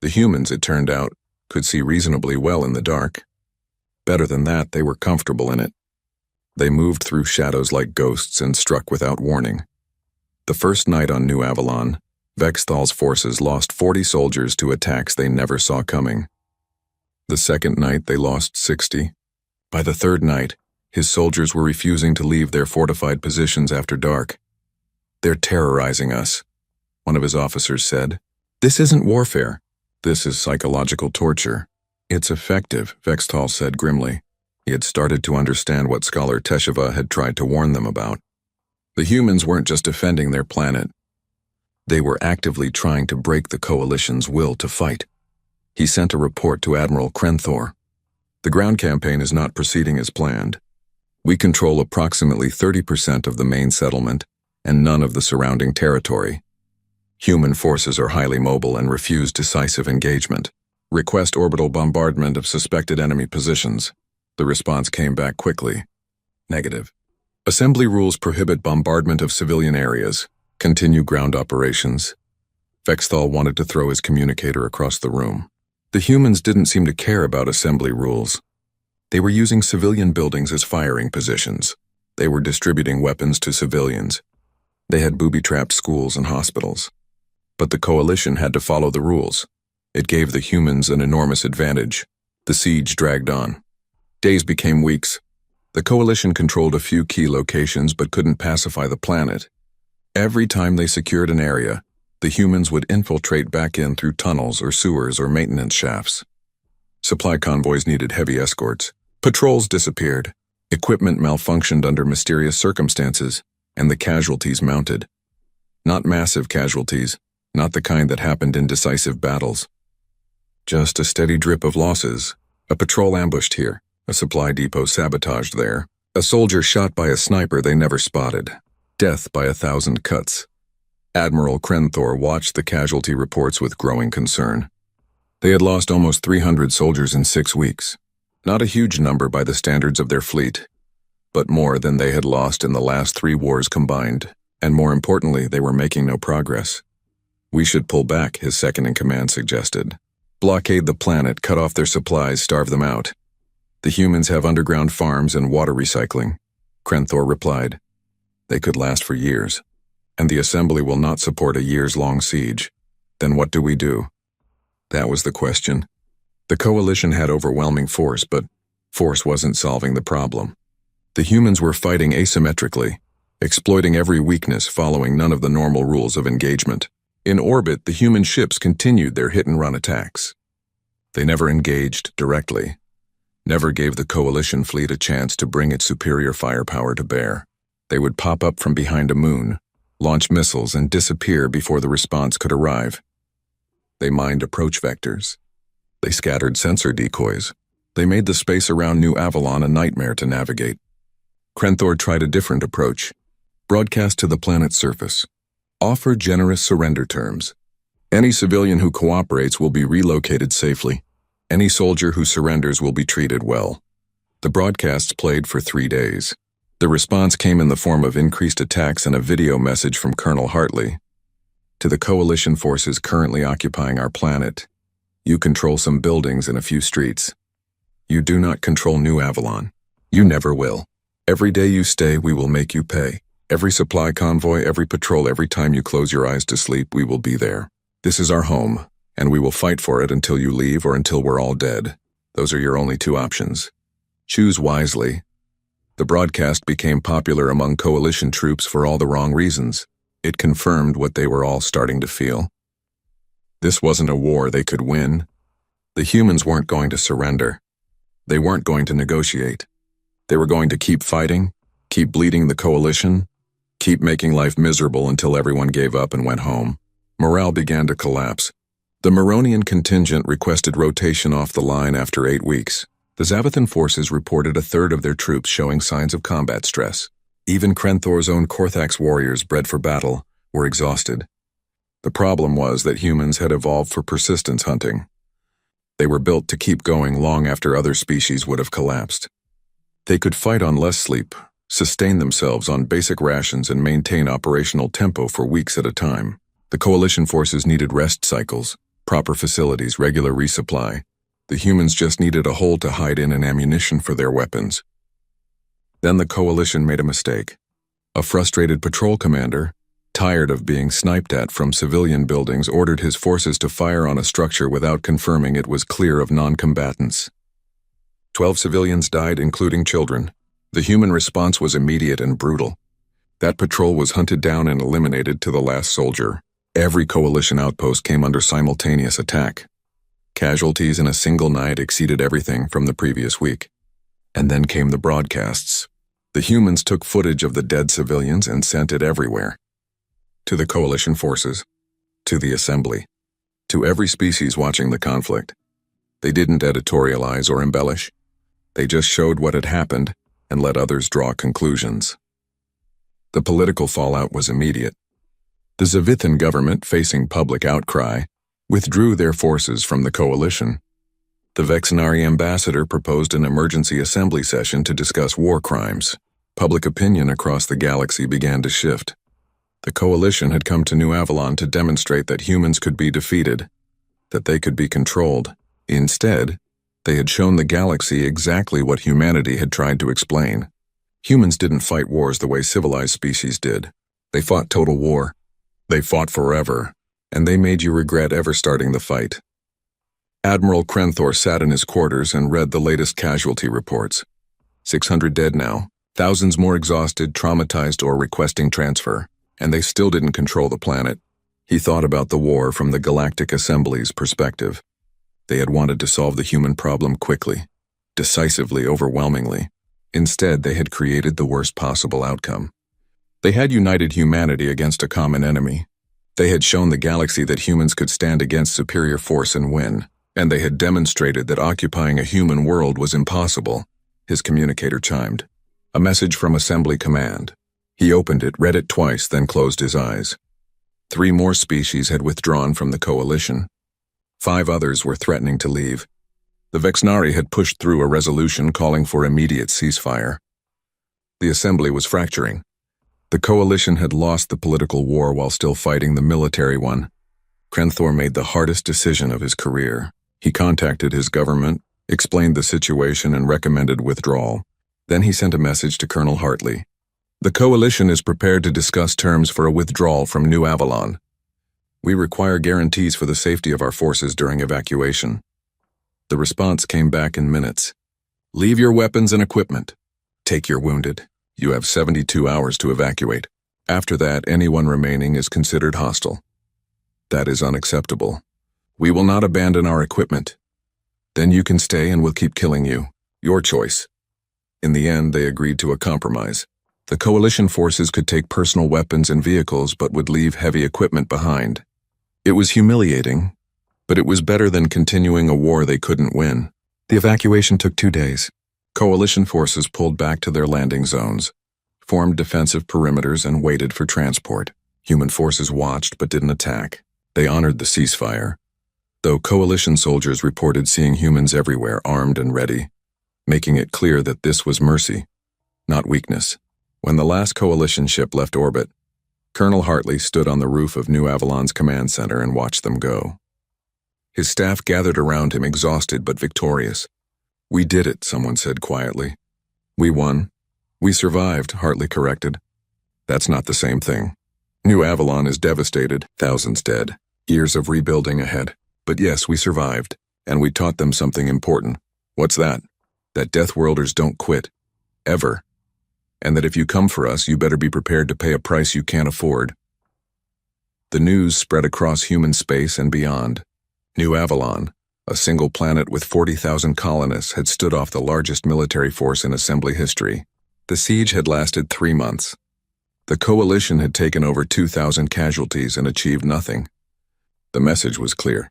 The humans, it turned out, could see reasonably well in the dark. Better than that, they were comfortable in it. They moved through shadows like ghosts and struck without warning. The first night on New Avalon, Vexthal's forces lost 40 soldiers to attacks they never saw coming. The second night, they lost 60. By the third night, his soldiers were refusing to leave their fortified positions after dark. "They're terrorizing us," one of his officers said. "This isn't warfare. This is psychological torture." "It's effective," Vexthal said grimly. He had started to understand what Scholar Tesheva had tried to warn them about. The humans weren't just defending their planet. They were actively trying to break the Coalition's will to fight. He sent a report to Admiral Krenthor. "The ground campaign is not proceeding as planned. We control approximately 30% of the main settlement and none of the surrounding territory. Human forces are highly mobile and refuse decisive engagement. Request orbital bombardment of suspected enemy positions." The response came back quickly. "Negative. Assembly rules prohibit bombardment of civilian areas. Continue ground operations." Vexthal wanted to throw his communicator across the room. The humans didn't seem to care about assembly rules. They were using civilian buildings as firing positions. They were distributing weapons to civilians. They had booby-trapped schools and hospitals. But the Coalition had to follow the rules. It gave the humans an enormous advantage. The siege dragged on. Days became weeks. The Coalition controlled a few key locations but couldn't pacify the planet. Every time they secured an area, the humans would infiltrate back in through tunnels or sewers or maintenance shafts. Supply convoys needed heavy escorts. Patrols disappeared. Equipment malfunctioned under mysterious circumstances, and the casualties mounted. Not massive casualties, not the kind that happened in decisive battles. Just a steady drip of losses. A patrol ambushed here, a supply depot sabotaged there, a soldier shot by a sniper they never spotted. Death by 1,000 cuts. Admiral Krenthor watched the casualty reports with growing concern. They had lost almost 300 soldiers in 6 weeks. Not a huge number by the standards of their fleet, but more than they had lost in the last 3 wars combined, and more importantly, they were making no progress. "We should pull back," his second-in-command suggested. "Blockade the planet, cut off their supplies, starve them out. The humans have underground farms and water recycling," Krenthor replied. "They could last for years, and the Assembly will not support a years-long siege. Then what do we do?" That was the question. The Coalition had overwhelming force, but force wasn't solving the problem. The humans were fighting asymmetrically, exploiting every weakness, following none of the normal rules of engagement. In orbit, the human ships continued their hit-and-run attacks. They never engaged directly, never gave the Coalition fleet a chance to bring its superior firepower to bear. They would pop up from behind a moon, launch missiles, and disappear before the response could arrive. They mined approach vectors. They scattered sensor decoys. They made the space around New Avalon a nightmare to navigate. Krenthor tried a different approach. Broadcast to the planet's surface. Offer generous surrender terms. Any civilian who cooperates will be relocated safely. Any soldier who surrenders will be treated well. The broadcasts played for 3 days. The response came in the form of increased attacks and a video message from Colonel Hartley. "To the Coalition forces currently occupying our planet, you control some buildings and a few streets. You do not control New Avalon. You never will. Every day you stay, we will make you pay. Every supply convoy, every patrol, every time you close your eyes to sleep, we will be there. This is our home, and we will fight for it until you leave or until we're all dead. Those are your only 2 options. Choose wisely." The broadcast became popular among Coalition troops for all the wrong reasons. It confirmed what they were all starting to feel. This wasn't a war they could win. The humans weren't going to surrender. They weren't going to negotiate. They were going to keep fighting, keep bleeding the Coalition, keep making life miserable until everyone gave up and went home. Morale began to collapse. The Moronian contingent requested rotation off the line after 8 weeks. The Zavathan forces reported a third of their troops showing signs of combat stress. Even Krenthor's own Korthax warriors bred for battle were exhausted. The problem was that humans had evolved for persistence hunting. They were built to keep going long after other species would have collapsed. They could fight on less sleep, sustain themselves on basic rations, and maintain operational tempo for weeks at a time. The coalition forces needed rest cycles, proper facilities, regular resupply. The humans just needed a hole to hide in and ammunition for their weapons. Then the coalition made a mistake. A frustrated patrol commander, tired of being sniped at from civilian buildings, ordered his forces to fire on a structure without confirming it was clear of non-combatants. 12 civilians died, including children. The human response was immediate and brutal. That patrol was hunted down and eliminated to the last soldier. Every coalition outpost came under simultaneous attack. Casualties in a single night exceeded everything from the previous week. And then came the broadcasts. The humans took footage of the dead civilians and sent it everywhere. To the coalition forces, to the assembly, to every species watching the conflict. They didn't editorialize or embellish. They just showed what had happened and let others draw conclusions. The political fallout was immediate. The Zavithan government, facing public outcry, withdrew their forces from the coalition. The Vexenari ambassador proposed an emergency assembly session to discuss war crimes. Public opinion across the galaxy began to shift. The coalition had come to New Avalon to demonstrate that humans could be defeated, that they could be controlled. Instead, they had shown the galaxy exactly what humanity had tried to explain. Humans didn't fight wars the way civilized species did. They fought total war. They fought forever, and they made you regret ever starting the fight. Admiral Krenthor sat in his quarters and read the latest casualty reports. 600 dead now, thousands more exhausted, traumatized, or requesting transfer, and they still didn't control the planet. He thought about the war from the Galactic Assembly's perspective. They had wanted to solve the human problem quickly, decisively, overwhelmingly. Instead, they had created the worst possible outcome. They had united humanity against a common enemy. They had shown the galaxy that humans could stand against superior force and win, and they had demonstrated that occupying a human world was impossible. His communicator chimed. A message from Assembly Command. He opened it, read it twice, then closed his eyes. 3 more species had withdrawn from the coalition. 5 others were threatening to leave. The Vexenari had pushed through a resolution calling for immediate ceasefire. The assembly was fracturing. The coalition had lost the political war while still fighting the military one. Krenthor made the hardest decision of his career. He contacted his government, explained the situation, and recommended withdrawal. Then he sent a message to Colonel Hartley. The coalition is prepared to discuss terms for a withdrawal from New Avalon. We require guarantees for the safety of our forces during evacuation. The response came back in minutes. Leave your weapons and equipment. Take your wounded. You have 72 hours to evacuate. After that, anyone remaining is considered hostile. That is unacceptable. We will not abandon our equipment. Then you can stay and we'll keep killing you. Your choice. In the end, they agreed to a compromise. The coalition forces could take personal weapons and vehicles but would leave heavy equipment behind. It was humiliating, but it was better than continuing a war they couldn't win. The evacuation took 2 days. Coalition forces pulled back to their landing zones, formed defensive perimeters, and waited for transport. Human forces watched but didn't attack. They honored the ceasefire, though coalition soldiers reported seeing humans everywhere armed and ready, making it clear that this was mercy, not weakness. When the last coalition ship left orbit, Colonel Hartley stood on the roof of New Avalon's command center and watched them go. His staff gathered around him, exhausted but victorious. We did it, someone said quietly. We won. We survived, Hartley corrected. That's not the same thing. New Avalon is devastated, thousands dead, years of rebuilding ahead. But yes, we survived, and we taught them something important. What's that? That Deathworlders don't quit. Ever. And that if you come for us, you better be prepared to pay a price you can't afford. The news spread across human space and beyond. New Avalon, a single planet with 40,000 colonists, had stood off the largest military force in Assembly history. The siege had lasted 3 months. The coalition had taken over 2,000 casualties and achieved nothing. The message was clear.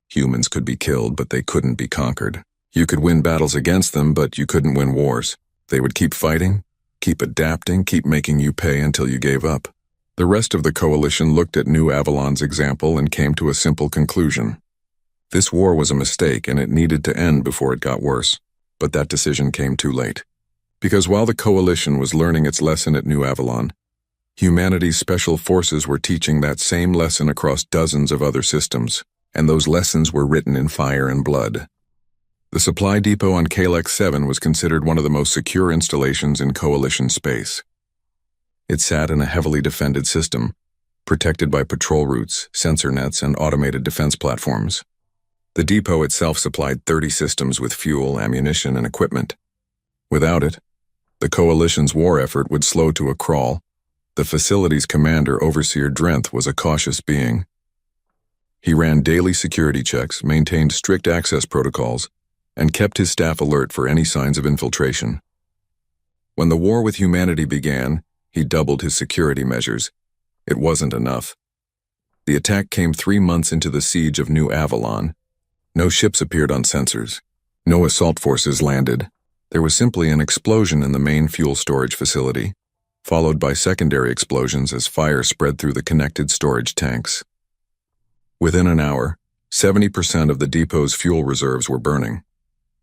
Humans could be killed, but they couldn't be conquered. You could win battles against them, but you couldn't win wars. They would keep fighting, keep adapting, keep making you pay until you gave up. The rest of the coalition looked at New Avalon's example and came to a simple conclusion. This war was a mistake and it needed to end before it got worse. But that decision came too late. Because while the Coalition was learning its lesson at New Avalon, humanity's special forces were teaching that same lesson across dozens of other systems, and those lessons were written in fire and blood. The supply depot on Kalex 7 was considered one of the most secure installations in Coalition space. It sat in a heavily defended system, protected by patrol routes, sensor nets, and automated defense platforms. The depot itself supplied 30 systems with fuel, ammunition, and equipment. Without it, the Coalition's war effort would slow to a crawl. The facility's commander, Overseer Drenth, was a cautious being. He ran daily security checks, maintained strict access protocols, and kept his staff alert for any signs of infiltration. When the war with humanity began, he doubled his security measures. It wasn't enough. The attack came 3 months into the siege of New Avalon. No ships appeared on sensors. No assault forces landed. There was simply an explosion in the main fuel storage facility, followed by secondary explosions as fire spread through the connected storage tanks. Within an hour, 70% of the depot's fuel reserves were burning.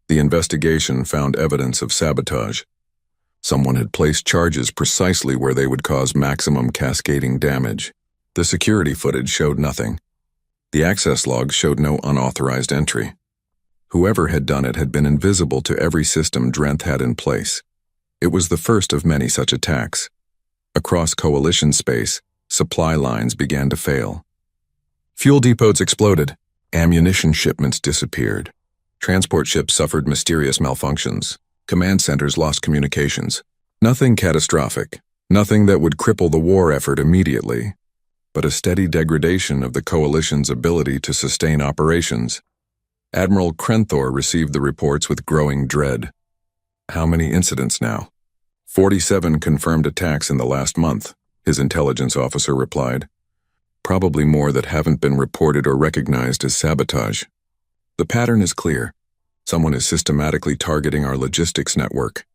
The investigation found evidence of sabotage. Someone had placed charges precisely where they would cause maximum cascading damage. The security footage showed nothing. The access logs showed no unauthorized entry. Whoever had done it had been invisible to every system Drenth had in place. It was the first of many such attacks. Across Coalition space, supply lines began to fail. Fuel depots exploded. Ammunition shipments disappeared. Transport ships suffered mysterious malfunctions. Command centers lost communications. Nothing catastrophic, nothing that would cripple the war effort immediately, but a steady degradation of the Coalition's ability to sustain operations. Admiral Crenthor received the reports with growing dread. How many incidents now? 47 confirmed attacks in the last month, his intelligence officer replied. Probably more that haven't been reported or recognized as sabotage. The pattern is clear. Someone is systematically targeting our logistics network.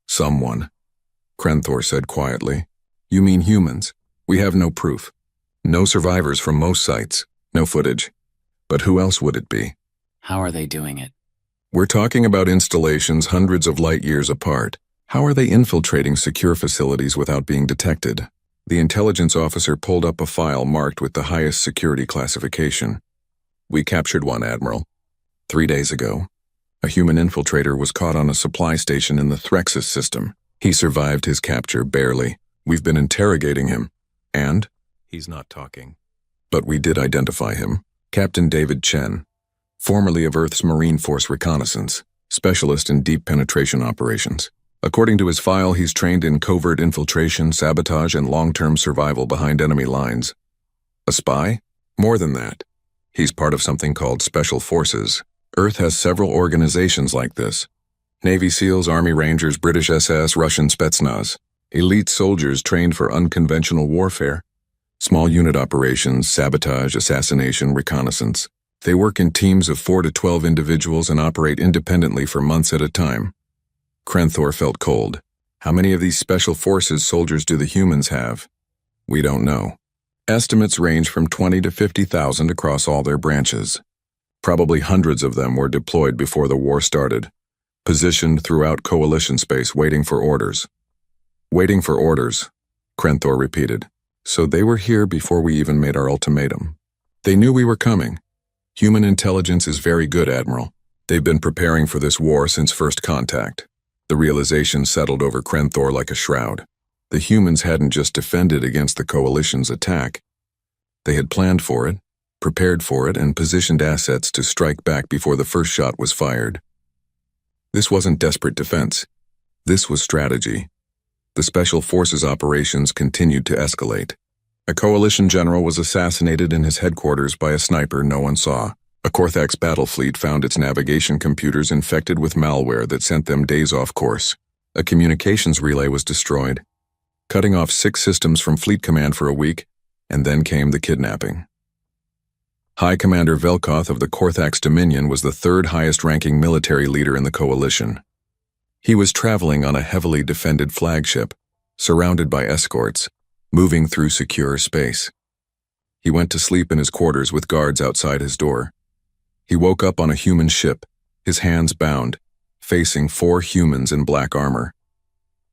Someone, Crenthor said quietly. You mean humans? We have no proof. No survivors from most sites. No footage. But who else would it be? How are they doing it? We're talking about installations hundreds of light years apart. How are they infiltrating secure facilities without being detected? The intelligence officer pulled up a file marked with the highest security classification. We captured one, Admiral. 3 days ago, a human infiltrator was caught on a supply station in the Threxus system. He survived his capture barely. We've been interrogating him. And? He's not talking. But we did identify him. Captain David Chen, formerly of Earth's Marine Force Reconnaissance, specialist in deep penetration operations. According to his file, he's trained in covert infiltration, sabotage, and long-term survival behind enemy lines. A spy? More than that. He's part of something called Special Forces. Earth has several organizations like this. Navy SEALs, Army Rangers, British SS, Russian Spetsnaz. Elite soldiers trained for unconventional warfare. Small unit operations, sabotage, assassination, reconnaissance. They work in teams of 4 to 12 individuals and operate independently for months at a time. Crenthor felt cold. How many of these special forces soldiers do the humans have? We don't know. Estimates range from 20 to 50,000 across all their branches. Probably hundreds of them were deployed before the war started, positioned throughout Coalition space waiting for orders. Waiting for orders, Crenthor repeated. So they were here before we even made our ultimatum. They knew we were coming. Human intelligence is very good, Admiral. They've been preparing for this war since first contact. The realization settled over Crenthor like a shroud. The humans hadn't just defended against the Coalition's attack. They had planned for it, prepared for it, and positioned assets to strike back before the first shot was fired. This wasn't desperate defense. This was strategy. The Special Forces operations continued to escalate. A Coalition general was assassinated in his headquarters by a sniper no one saw. A Korthax battle fleet found its navigation computers infected with malware that sent them days off course. A communications relay was destroyed, cutting off 6 systems from Fleet Command for a week, and then came the kidnapping. High Commander Velkoth of the Korthax Dominion was the 3rd highest-ranking military leader in the Coalition. He was traveling on a heavily defended flagship, surrounded by escorts, moving through secure space. He went to sleep in his quarters with guards outside his door. He woke up on a human ship, his hands bound, facing 4 humans in black armor.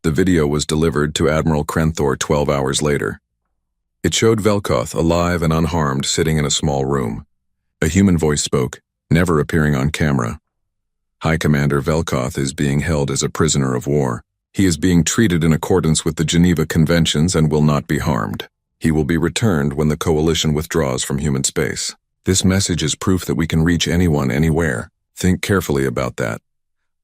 The video was delivered to Admiral Krenthor 12 hours later. It showed Velkoth alive and unharmed sitting in a small room. A human voice spoke, never appearing on camera. High Commander Velkoth is being held as a prisoner of war. He is being treated in accordance with the Geneva Conventions and will not be harmed. He will be returned when the Coalition withdraws from human space. This message is proof that we can reach anyone, anywhere. Think carefully about that.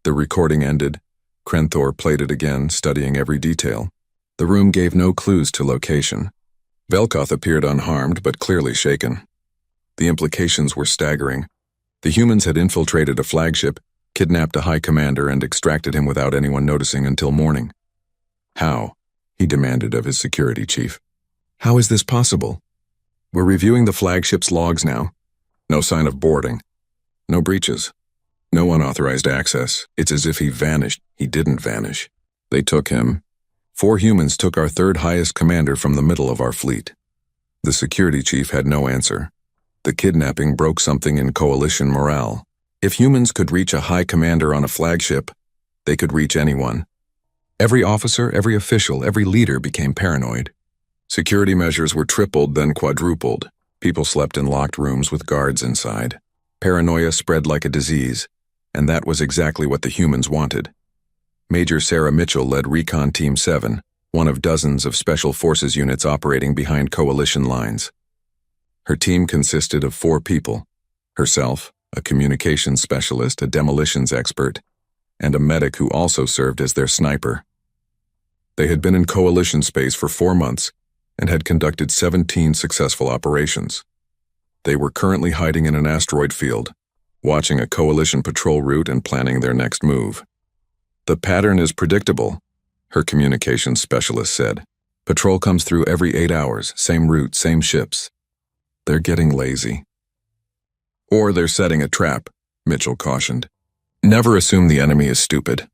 The recording ended. Krenthor played it again, studying every detail. The room gave no clues to location. Velkoth appeared unharmed but clearly shaken. The implications were staggering. The humans had infiltrated a flagship, kidnapped a high commander, and extracted him without anyone noticing until morning. How? He demanded of his security chief. How is this possible? We're reviewing the flagship's logs now. No sign of boarding. No breaches. No unauthorized access. It's as if he vanished. He didn't vanish. They took him. 4 humans took our 3rd highest commander from the middle of our fleet. The security chief had no answer. The kidnapping broke something in Coalition morale. If humans could reach a high commander on a flagship, they could reach anyone. Every officer, every official, every leader became paranoid. Security measures were tripled, then quadrupled. People slept in locked rooms with guards inside. Paranoia spread like a disease, and that was exactly what the humans wanted. Major Sarah Mitchell led Recon Team 7, one of dozens of Special Forces units operating behind Coalition lines. Her team consisted of 4 people: herself, a communications specialist, a demolitions expert, and a medic who also served as their sniper. They had been in Coalition space for 4 months and had conducted 17 successful operations. They were currently hiding in an asteroid field, watching a Coalition patrol route and planning their next move. The pattern is predictable, her communications specialist said. Patrol comes through every 8 hours, same route, same ships. They're getting lazy. Or they're setting a trap, Mitchell cautioned. Never assume the enemy is stupid.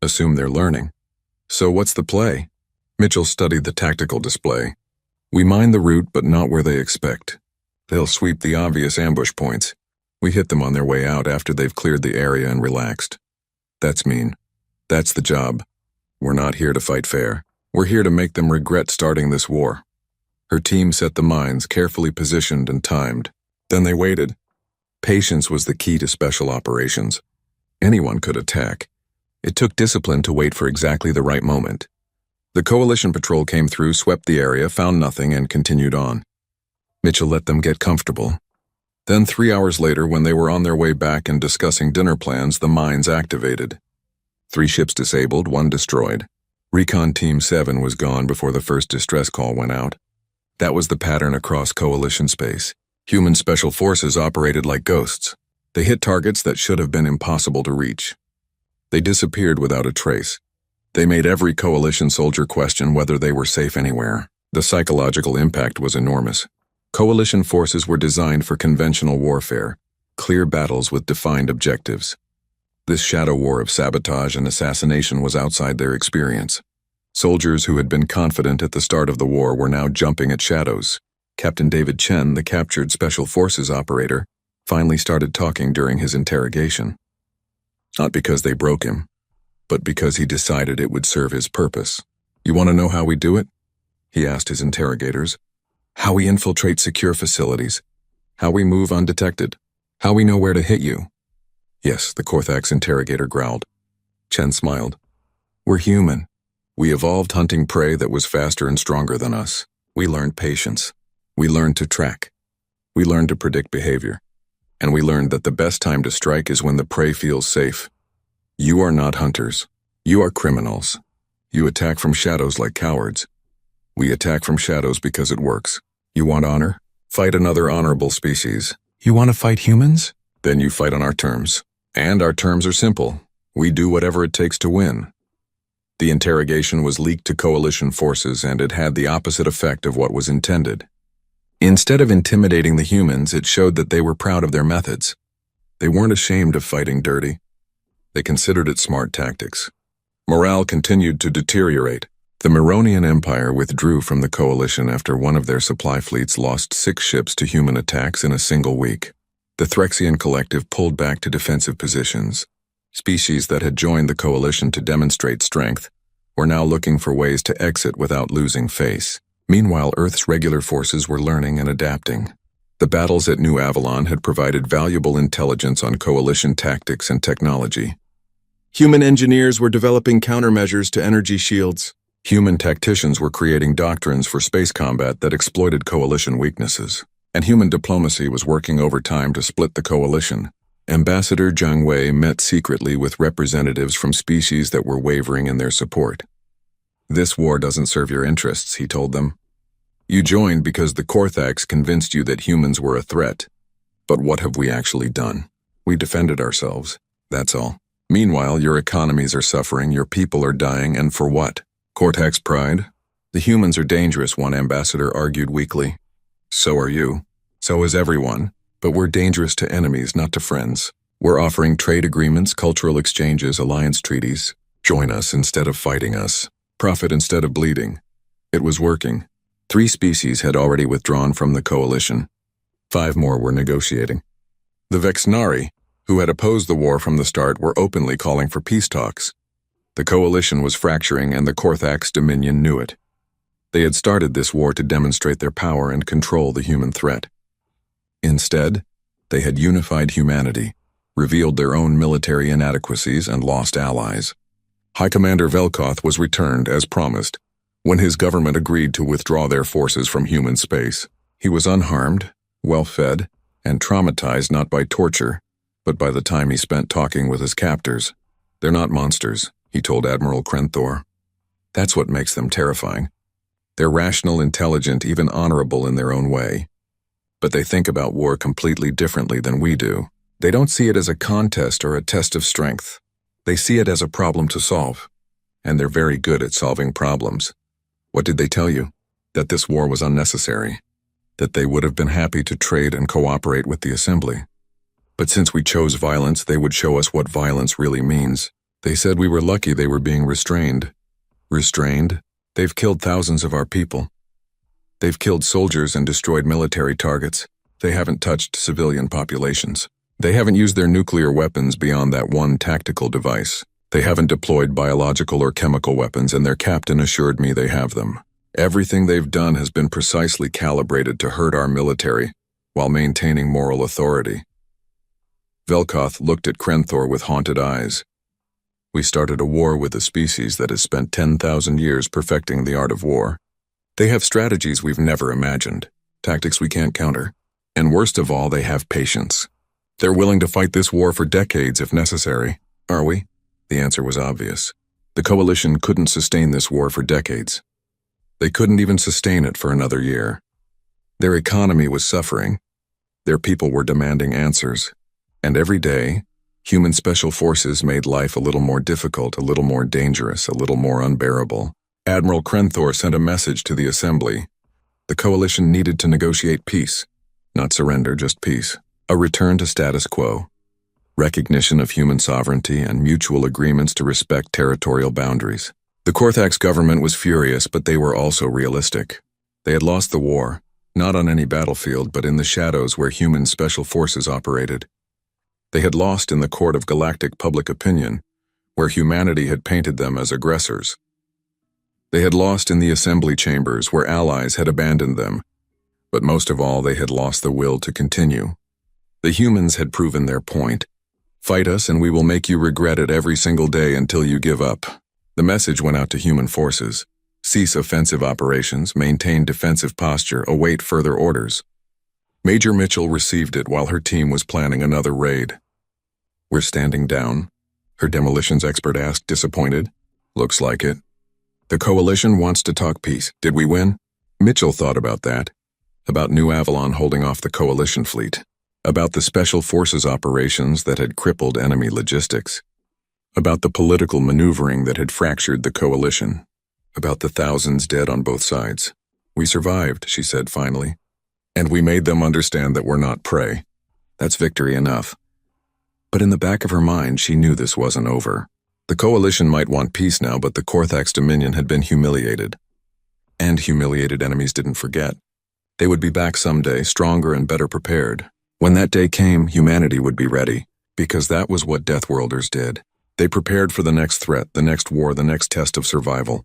Assume they're learning. So what's the play? Mitchell studied the tactical display. We mine the route, but not where they expect. They'll sweep the obvious ambush points. We hit them on their way out after they've cleared the area and relaxed. That's mean. That's the job. We're not here to fight fair. We're here to make them regret starting this war. Her team set the mines, carefully positioned and timed. Then they waited. Patience was the key to special operations. Anyone could attack. It took discipline to wait for exactly the right moment. The Coalition patrol came through, swept the area, found nothing, and continued on. Mitchell let them get comfortable. Then 3 hours later, when they were on their way back and discussing dinner plans, the mines activated. 3 ships disabled, 1 destroyed. Recon Team 7 was gone before the first distress call went out. That was the pattern across Coalition space. Human special forces operated like ghosts. They hit targets that should have been impossible to reach. They disappeared without a trace. They made every Coalition soldier question whether they were safe anywhere. The psychological impact was enormous. Coalition forces were designed for conventional warfare, clear battles with defined objectives. This shadow war of sabotage and assassination was outside their experience. Soldiers who had been confident at the start of the war were now jumping at shadows. Captain David Chen, the captured Special Forces operator, finally started talking during his interrogation. Not because they broke him, but because he decided it would serve his purpose. You want to know how we do it? He asked his interrogators. How we infiltrate secure facilities. How we move undetected. How we know where to hit you. Yes, the Korthax interrogator growled. Chen smiled. We're human. We evolved hunting prey that was faster and stronger than us. We learned patience. We learned to track. We learned to predict behavior. And we learned that the best time to strike is when the prey feels safe. You are not hunters. You are criminals. You attack from shadows like cowards. We attack from shadows because it works. You want honor? Fight another honorable species. You want to fight humans? Then you fight on our terms. And our terms are simple. We do whatever it takes to win. The interrogation was leaked to Coalition forces, and it had the opposite effect of what was intended. Instead of intimidating the humans, it showed that they were proud of their methods. They weren't ashamed of fighting dirty. They considered it smart tactics. Morale continued to deteriorate. The Mironian Empire withdrew from the Coalition after one of their supply fleets lost 6 ships to human attacks in a single week. The Threxian Collective pulled back to defensive positions. Species that had joined the Coalition to demonstrate strength were now looking for ways to exit without losing face. Meanwhile, Earth's regular forces were learning and adapting. The battles at New Avalon had provided valuable intelligence on coalition tactics and technology. Human engineers were developing countermeasures to energy shields. Human tacticians were creating doctrines for space combat that exploited coalition weaknesses. And human diplomacy was working overtime to split the coalition. Ambassador Jiang Wei met secretly with representatives from species that were wavering in their support. "This war doesn't serve your interests," he told them. "You joined because the Korthax convinced you that humans were a threat. But what have we actually done? We defended ourselves, that's all. Meanwhile, your economies are suffering, your people are dying, and for what? Korthax pride? The humans are dangerous," one ambassador argued weakly. "So are you. So is everyone. But we're dangerous to enemies, not to friends. We're offering trade agreements, cultural exchanges, alliance treaties. Join us instead of fighting us. Profit instead of bleeding." It was working. 3 species had already withdrawn from the coalition. 5 more were negotiating. The Vexnari, who had opposed the war from the start, were openly calling for peace talks. The coalition was fracturing, and the Korthax Dominion knew it. They had started this war to demonstrate their power and control the human threat. Instead, they had unified humanity, revealed their own military inadequacies, and lost allies. High Commander Velkoth was returned, as promised, when his government agreed to withdraw their forces from human space. He was unharmed, well-fed, and traumatized not by torture, but by the time he spent talking with his captors. "They're not monsters," he told Admiral Krenthor. "That's what makes them terrifying. They're rational, intelligent, even honorable in their own way. But they think about war completely differently than we do. They don't see it as a contest or a test of strength. They see it as a problem to solve. And they're very good at solving problems." "What did they tell you?" "That this war was unnecessary. That they would have been happy to trade and cooperate with the Assembly. But since we chose violence, they would show us what violence really means. They said we were lucky they were being restrained." "Restrained? They've killed thousands of our people. They've killed soldiers and destroyed military targets. They haven't touched civilian populations. They haven't used their nuclear weapons beyond that one tactical device. They haven't deployed biological or chemical weapons, and their captain assured me they have them. Everything they've done has been precisely calibrated to hurt our military, while maintaining moral authority." Velkoth looked at Krenthor with haunted eyes. "We started a war with a species that has spent 10,000 years perfecting the art of war. They have strategies we've never imagined, tactics we can't counter. And worst of all, they have patience. They're willing to fight this war for decades if necessary. Are we?" The answer was obvious. The coalition couldn't sustain this war for decades. They couldn't even sustain it for another year. Their economy was suffering. Their people were demanding answers. And every day, human special forces made life a little more difficult, a little more dangerous, a little more unbearable. Admiral Krenthor sent a message to the Assembly. The coalition needed to negotiate peace. Not surrender, just peace. A return to status quo. Recognition of human sovereignty and mutual agreements to respect territorial boundaries. The Korthax government was furious, but they were also realistic. They had lost the war, not on any battlefield, but in the shadows where human special forces operated. They had lost in the court of galactic public opinion, where humanity had painted them as aggressors. They had lost in the assembly chambers, where allies had abandoned them. But most of all, they had lost the will to continue. The humans had proven their point. Fight us and we will make you regret it every single day until you give up. The message went out to human forces. Cease offensive operations, maintain defensive posture, await further orders. Major Mitchell received it while her team was planning another raid. "We're standing down?" her demolitions expert asked, disappointed. "Looks like it. The coalition wants to talk peace. Did we win?" Mitchell thought about that. About New Avalon holding off the coalition fleet. About the special forces operations that had crippled enemy logistics. About the political maneuvering that had fractured the coalition. About the thousands dead on both sides. "We survived," she said finally. "And we made them understand that we're not prey. That's victory enough." But in the back of her mind, she knew this wasn't over. The coalition might want peace now, but the Korthax Dominion had been humiliated. And humiliated enemies didn't forget. They would be back someday, stronger and better prepared. When that day came, humanity would be ready, because that was what Deathworlders did. They prepared for the next threat, the next war, the next test of survival.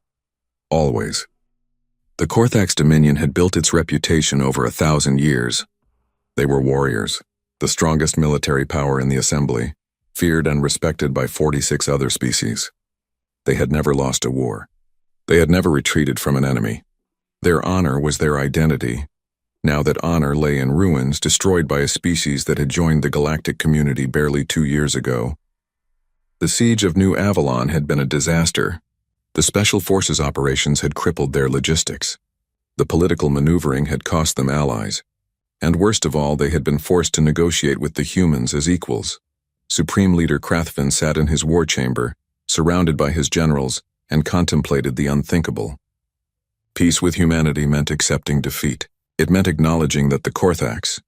Always. The Korthax Dominion had built its reputation over 1,000 years. They were warriors, the strongest military power in the Assembly, feared and respected by 46 other species. They had never lost a war. They had never retreated from an enemy. Their honor was their identity. Now that honor lay in ruins, destroyed by a species that had joined the Galactic community barely 2 years ago. The siege of New Avalon had been a disaster. The Special Forces operations had crippled their logistics. The political maneuvering had cost them allies. And worst of all, they had been forced to negotiate with the humans as equals. Supreme Leader Krathvin sat in his war chamber, surrounded by his generals, and contemplated the unthinkable. Peace with humanity meant accepting defeat. It meant acknowledging that the Korthax,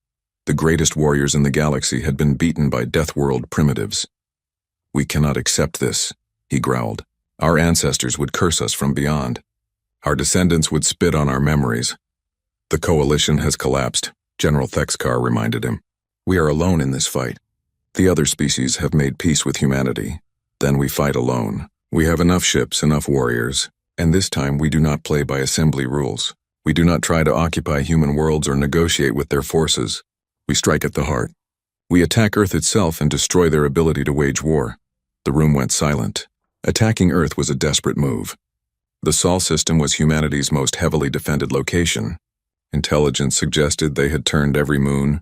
the greatest warriors in the galaxy, had been beaten by Deathworld primitives. "We cannot accept this," he growled. "Our ancestors would curse us from beyond. Our descendants would spit on our memories." "The coalition has collapsed," General Thexkar reminded him. "We are alone in this fight. The other species have made peace with humanity. Then we fight alone. We have enough ships, enough warriors, and this time we do not play by Assembly rules. We do not try to occupy human worlds or negotiate with their forces. We strike at the heart. We attack Earth itself and destroy their ability to wage war." The room went silent. Attacking Earth was a desperate move. The Sol system was humanity's most heavily defended location. Intelligence suggested they had turned every moon,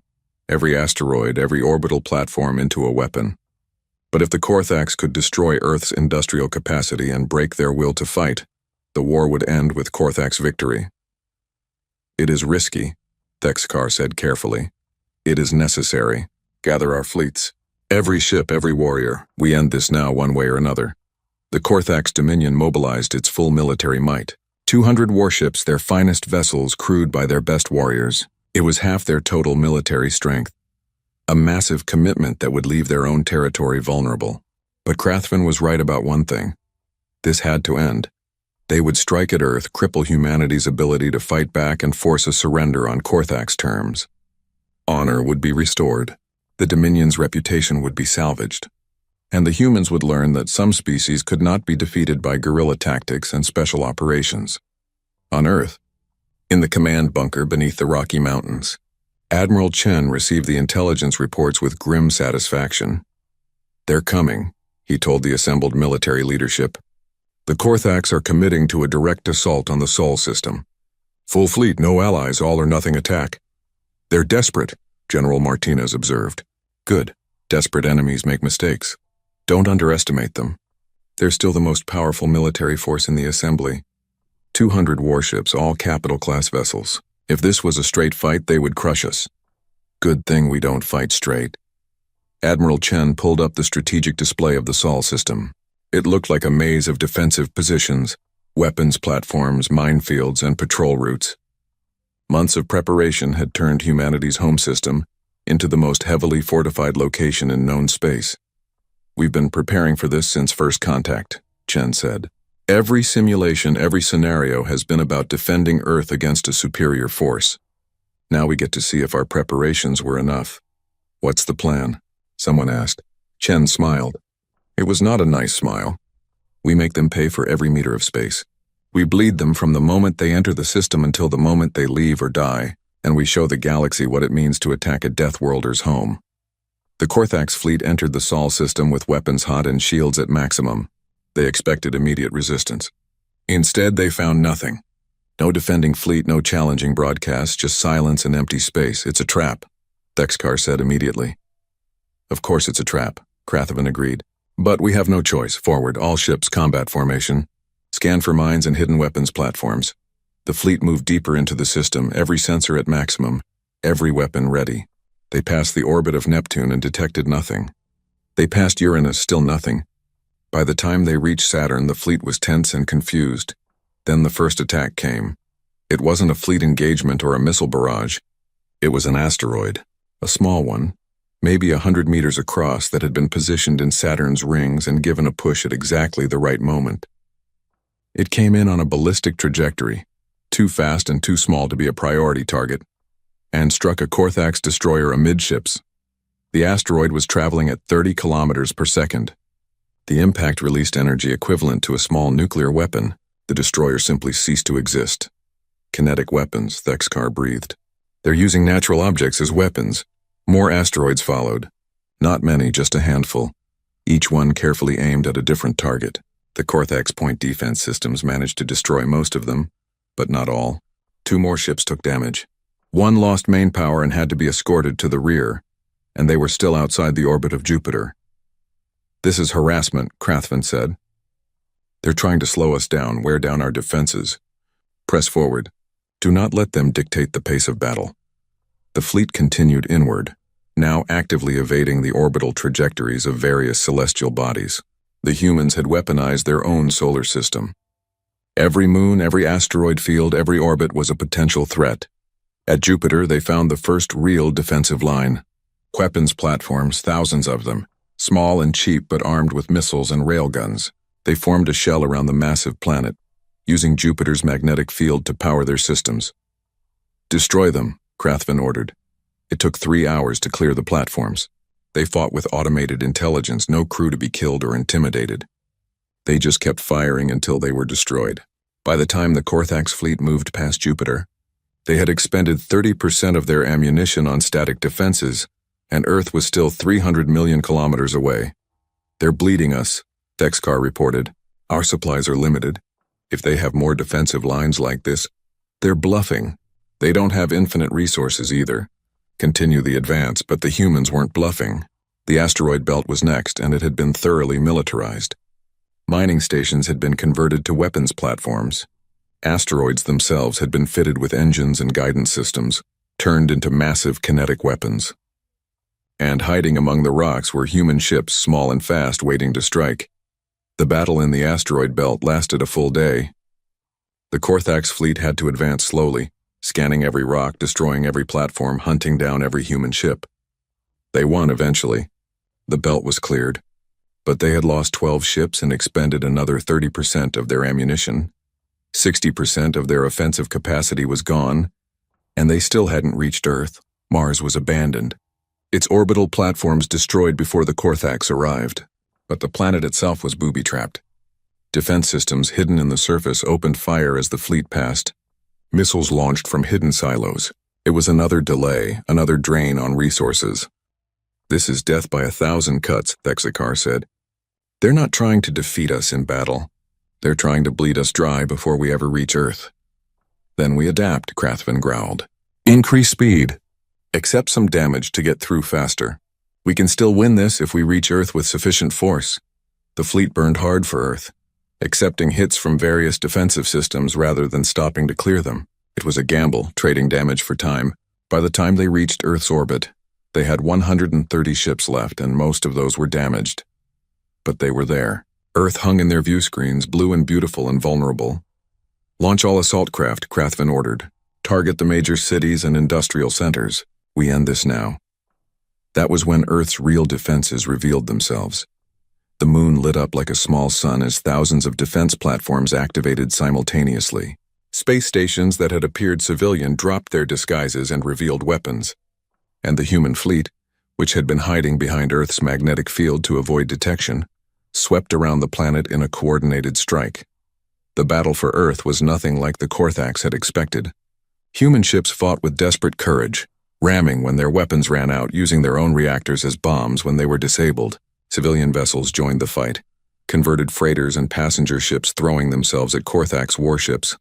every asteroid, every orbital platform into a weapon. But if the Korthax could destroy Earth's industrial capacity and break their will to fight, the war would end with Korthax victory. "It is risky," Thexkar said carefully. "It is necessary. Gather our fleets. Every ship, every warrior. We end this now one way or another." The Korthax Dominion mobilized its full military might. 200 warships, their finest vessels crewed by their best warriors. It was half their total military strength. A massive commitment that would leave their own territory vulnerable. But Krathvin was right about one thing. This had to end. They would strike at Earth, cripple humanity's ability to fight back, and force a surrender on Korthax terms. Honor would be restored. The Dominion's reputation would be salvaged. And the humans would learn that some species could not be defeated by guerrilla tactics and special operations. On Earth, in the command bunker beneath the Rocky Mountains, Admiral Chen received the intelligence reports with grim satisfaction. "They're coming," he told the assembled military leadership. "The Korthax are committing to a direct assault on the Sol system. Full fleet, no allies, all or nothing attack." "They're desperate," General Martinez observed. "Good. Desperate enemies make mistakes. Don't underestimate them. They're still the most powerful military force in the Assembly. 200 warships, all capital-class vessels. If this was a straight fight, they would crush us. Good thing we don't fight straight." Admiral Chen pulled up the strategic display of the Sol system. It looked like a maze of defensive positions, weapons platforms, minefields, and patrol routes. Months of preparation had turned humanity's home system into the most heavily fortified location in known space. "We've been preparing for this since first contact," Chen said. "Every simulation, every scenario has been about defending Earth against a superior force. Now we get to see if our preparations were enough." "What's the plan?" someone asked. Chen smiled. It was not a nice smile. "We make them pay for every meter of space. We bleed them from the moment they enter the system until the moment they leave or die, and we show the galaxy what it means to attack a Deathworlder's home." The Korthax fleet entered the Sol system with weapons hot and shields at maximum. They expected immediate resistance. Instead, they found nothing. No defending fleet, no challenging broadcasts, just silence and empty space. "It's a trap," Thexkar said immediately. "Of course it's a trap," Krathvin agreed. "But we have no choice. Forward, all ships, combat formation. Scan for mines and hidden weapons platforms." The fleet moved deeper into the system, every sensor at maximum, every weapon ready. They passed the orbit of Neptune and detected nothing. They passed Uranus, still nothing. By the time they reached Saturn, the fleet was tense and confused. Then the first attack came. It wasn't a fleet engagement or a missile barrage. It was an asteroid, a small one, maybe 100 meters across, that had been positioned in Saturn's rings and given a push at exactly the right moment. It came in on a ballistic trajectory, too fast and too small to be a priority target, and struck a Korthax destroyer amidships. The asteroid was traveling at 30 kilometers per second. The impact released energy equivalent to a small nuclear weapon. The destroyer simply ceased to exist. Kinetic weapons, Thexkar breathed. They're using natural objects as weapons. More asteroids followed. Not many, just a handful. Each one carefully aimed at a different target. The Korthax point defense systems managed to destroy most of them, but not all. 2 more ships took damage. One lost main power and had to be escorted to the rear, and they were still outside the orbit of Jupiter. "This is harassment," Krathven said. "They're trying to slow us down, wear down our defenses. Press forward. Do not let them dictate the pace of battle." The fleet continued inward, now actively evading the orbital trajectories of various celestial bodies. The humans had weaponized their own solar system. Every moon, every asteroid field, every orbit was a potential threat. At Jupiter, they found the first real defensive line. Weapons platforms, thousands of them, small and cheap but armed with missiles and railguns. They formed a shell around the massive planet, using Jupiter's magnetic field to power their systems. "Destroy them," Krathven ordered. It took 3 hours to clear the platforms. They fought with automated intelligence, no crew to be killed or intimidated. They just kept firing until they were destroyed. By the time the Korthax fleet moved past Jupiter, they had expended 30% of their ammunition on static defenses, and Earth was still 300 million kilometers away. "They're bleeding us," Thexkar reported. "Our supplies are limited. If they have more defensive lines like this, they're bluffing. They don't have infinite resources either. Continue the advance, but the humans weren't bluffing. The asteroid belt was next, and it had been thoroughly militarized. Mining stations had been converted to weapons platforms. Asteroids themselves had been fitted with engines and guidance systems, turned into massive kinetic weapons. And hiding among the rocks were human ships, small and fast, waiting to strike. The battle in the asteroid belt lasted a full day. The Korthax fleet had to advance slowly, scanning every rock, destroying every platform, hunting down every human ship. They won eventually. The belt was cleared, but they had lost 12 ships and expended another 30% of their ammunition. 60% of their offensive capacity was gone, and they still hadn't reached Earth. Mars was abandoned. Its orbital platforms destroyed before the Korthax arrived, but the planet itself was booby-trapped. Defense systems hidden in the surface opened fire as the fleet passed. Missiles launched from hidden silos. It was another delay, another drain on resources. "This is death by 1,000 cuts," Thexkar said. "They're not trying to defeat us in battle. They're trying to bleed us dry before we ever reach Earth." "Then we adapt," Krathven growled. "Increase speed. Accept some damage to get through faster. We can still win this if we reach Earth with sufficient force." The fleet burned hard for Earth, accepting hits from various defensive systems rather than stopping to clear them. It was a gamble, trading damage for time. By the time they reached Earth's orbit, they had 130 ships left, and most of those were damaged. But they were there. Earth hung in their view screens, blue and beautiful and vulnerable. "Launch all assault craft," Krathven ordered. "Target the major cities and industrial centers. We end this now." That was when Earth's real defenses revealed themselves. The moon lit up like a small sun as thousands of defense platforms activated simultaneously. Space stations that had appeared civilian dropped their disguises and revealed weapons. And the human fleet, which had been hiding behind Earth's magnetic field to avoid detection, swept around the planet in a coordinated strike. The battle for Earth was nothing like the Korthax had expected. Human ships fought with desperate courage, ramming when their weapons ran out, using their own reactors as bombs when they were disabled. Civilian vessels joined the fight, converted freighters and passenger ships throwing themselves at Korthax warships.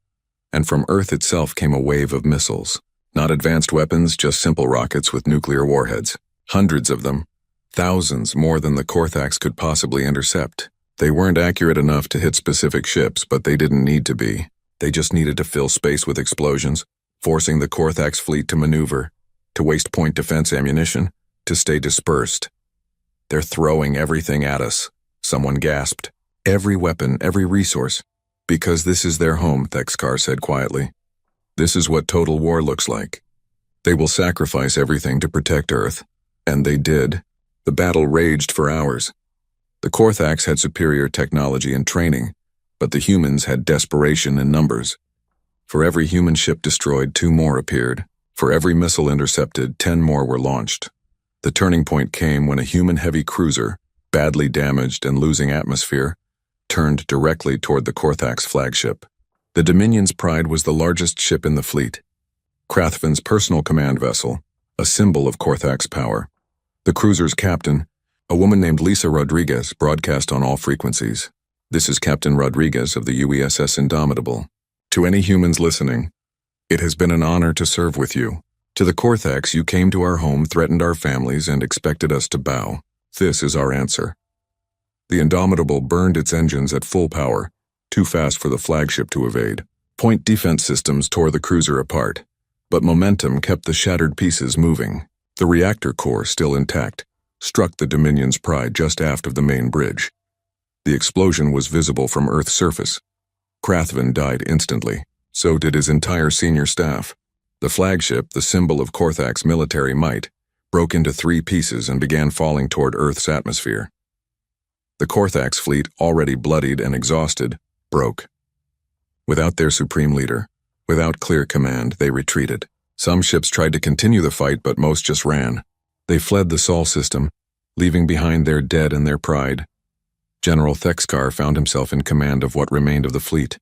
And from Earth itself came a wave of missiles. Not advanced weapons, just simple rockets with nuclear warheads. Hundreds of them. Thousands, more than the Korthax could possibly intercept. They weren't accurate enough to hit specific ships, but they didn't need to be. They just needed to fill space with explosions, forcing the Korthax fleet to maneuver, to waste point defense ammunition, to stay dispersed. "They're throwing everything at us," someone gasped. "Every weapon, every resource. Because this is their home," Thexkar said quietly. "This is what total war looks like. They will sacrifice everything to protect Earth." And they did. The battle raged for hours. The Korthax had superior technology and training, but the humans had desperation in numbers. For every human ship destroyed, 2 more appeared. For every missile intercepted, 10 more were launched. The turning point came when a human heavy cruiser, badly damaged and losing atmosphere, turned directly toward the Korthax flagship. The Dominion's Pride was the largest ship in the fleet. Krathvin's personal command vessel, a symbol of Korthax power. The cruiser's captain, a woman named Lisa Rodriguez, broadcast on all frequencies. "This is Captain Rodriguez of the UESS Indomitable. To any humans listening, it has been an honor to serve with you. To the Korthax, you came to our home, threatened our families, and expected us to bow. This is our answer." The Indomitable burned its engines at full power, too fast for the flagship to evade. Point defense systems tore the cruiser apart, but momentum kept the shattered pieces moving. The reactor core, still intact, struck the Dominion's Pride just aft of the main bridge. The explosion was visible from Earth's surface. Krathvin died instantly. So did his entire senior staff. The flagship, the symbol of Korthax military might, broke into 3 pieces and began falling toward Earth's atmosphere. The Korthax fleet, already bloodied and exhausted, broke. Without their supreme leader, without clear command, they retreated. Some ships tried to continue the fight, but most just ran. They fled the Sol system, leaving behind their dead and their pride. General Thexkar found himself in command of what remained of the fleet.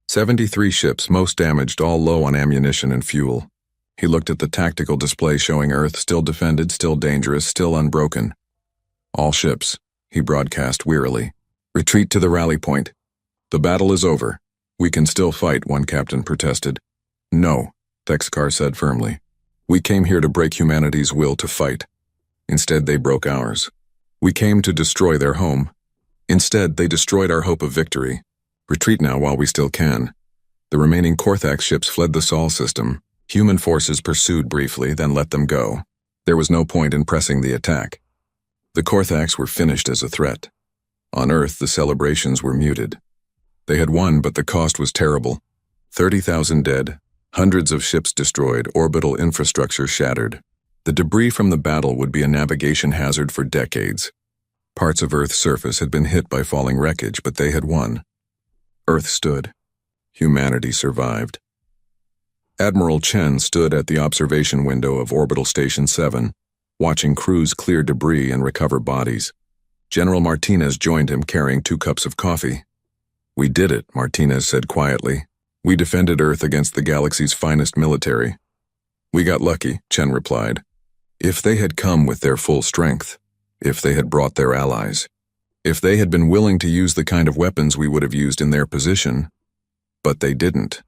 73 ships, most damaged, all low on ammunition and fuel. He looked at the tactical display showing Earth still defended, still dangerous, still unbroken. "All ships," he broadcast wearily. "Retreat to the rally point. The battle is over. We can still fight," one captain protested. "No," Thexkar said firmly. "We came here to break humanity's will to fight. Instead, they broke ours. We came to destroy their home. Instead, they destroyed our hope of victory. Retreat now while we still can." The remaining Korthax ships fled the Sol system. Human forces pursued briefly, then let them go. There was no point in pressing the attack. The Korthax were finished as a threat. On Earth, the celebrations were muted. They had won, but the cost was terrible. 30,000 dead, hundreds of ships destroyed, orbital infrastructure shattered. The debris from the battle would be a navigation hazard for decades. Parts of Earth's surface had been hit by falling wreckage, but they had won. Earth stood. Humanity survived. Admiral Chen stood at the observation window of Orbital Station 7, watching crews clear debris and recover bodies. General Martinez joined him carrying 2 cups of coffee. "We did it," Martinez said quietly. "We defended Earth against the galaxy's finest military." "We got lucky," Chen replied. "If they had come with their full strength, if they had brought their allies, if they had been willing to use the kind of weapons we would have used in their position, but they didn't,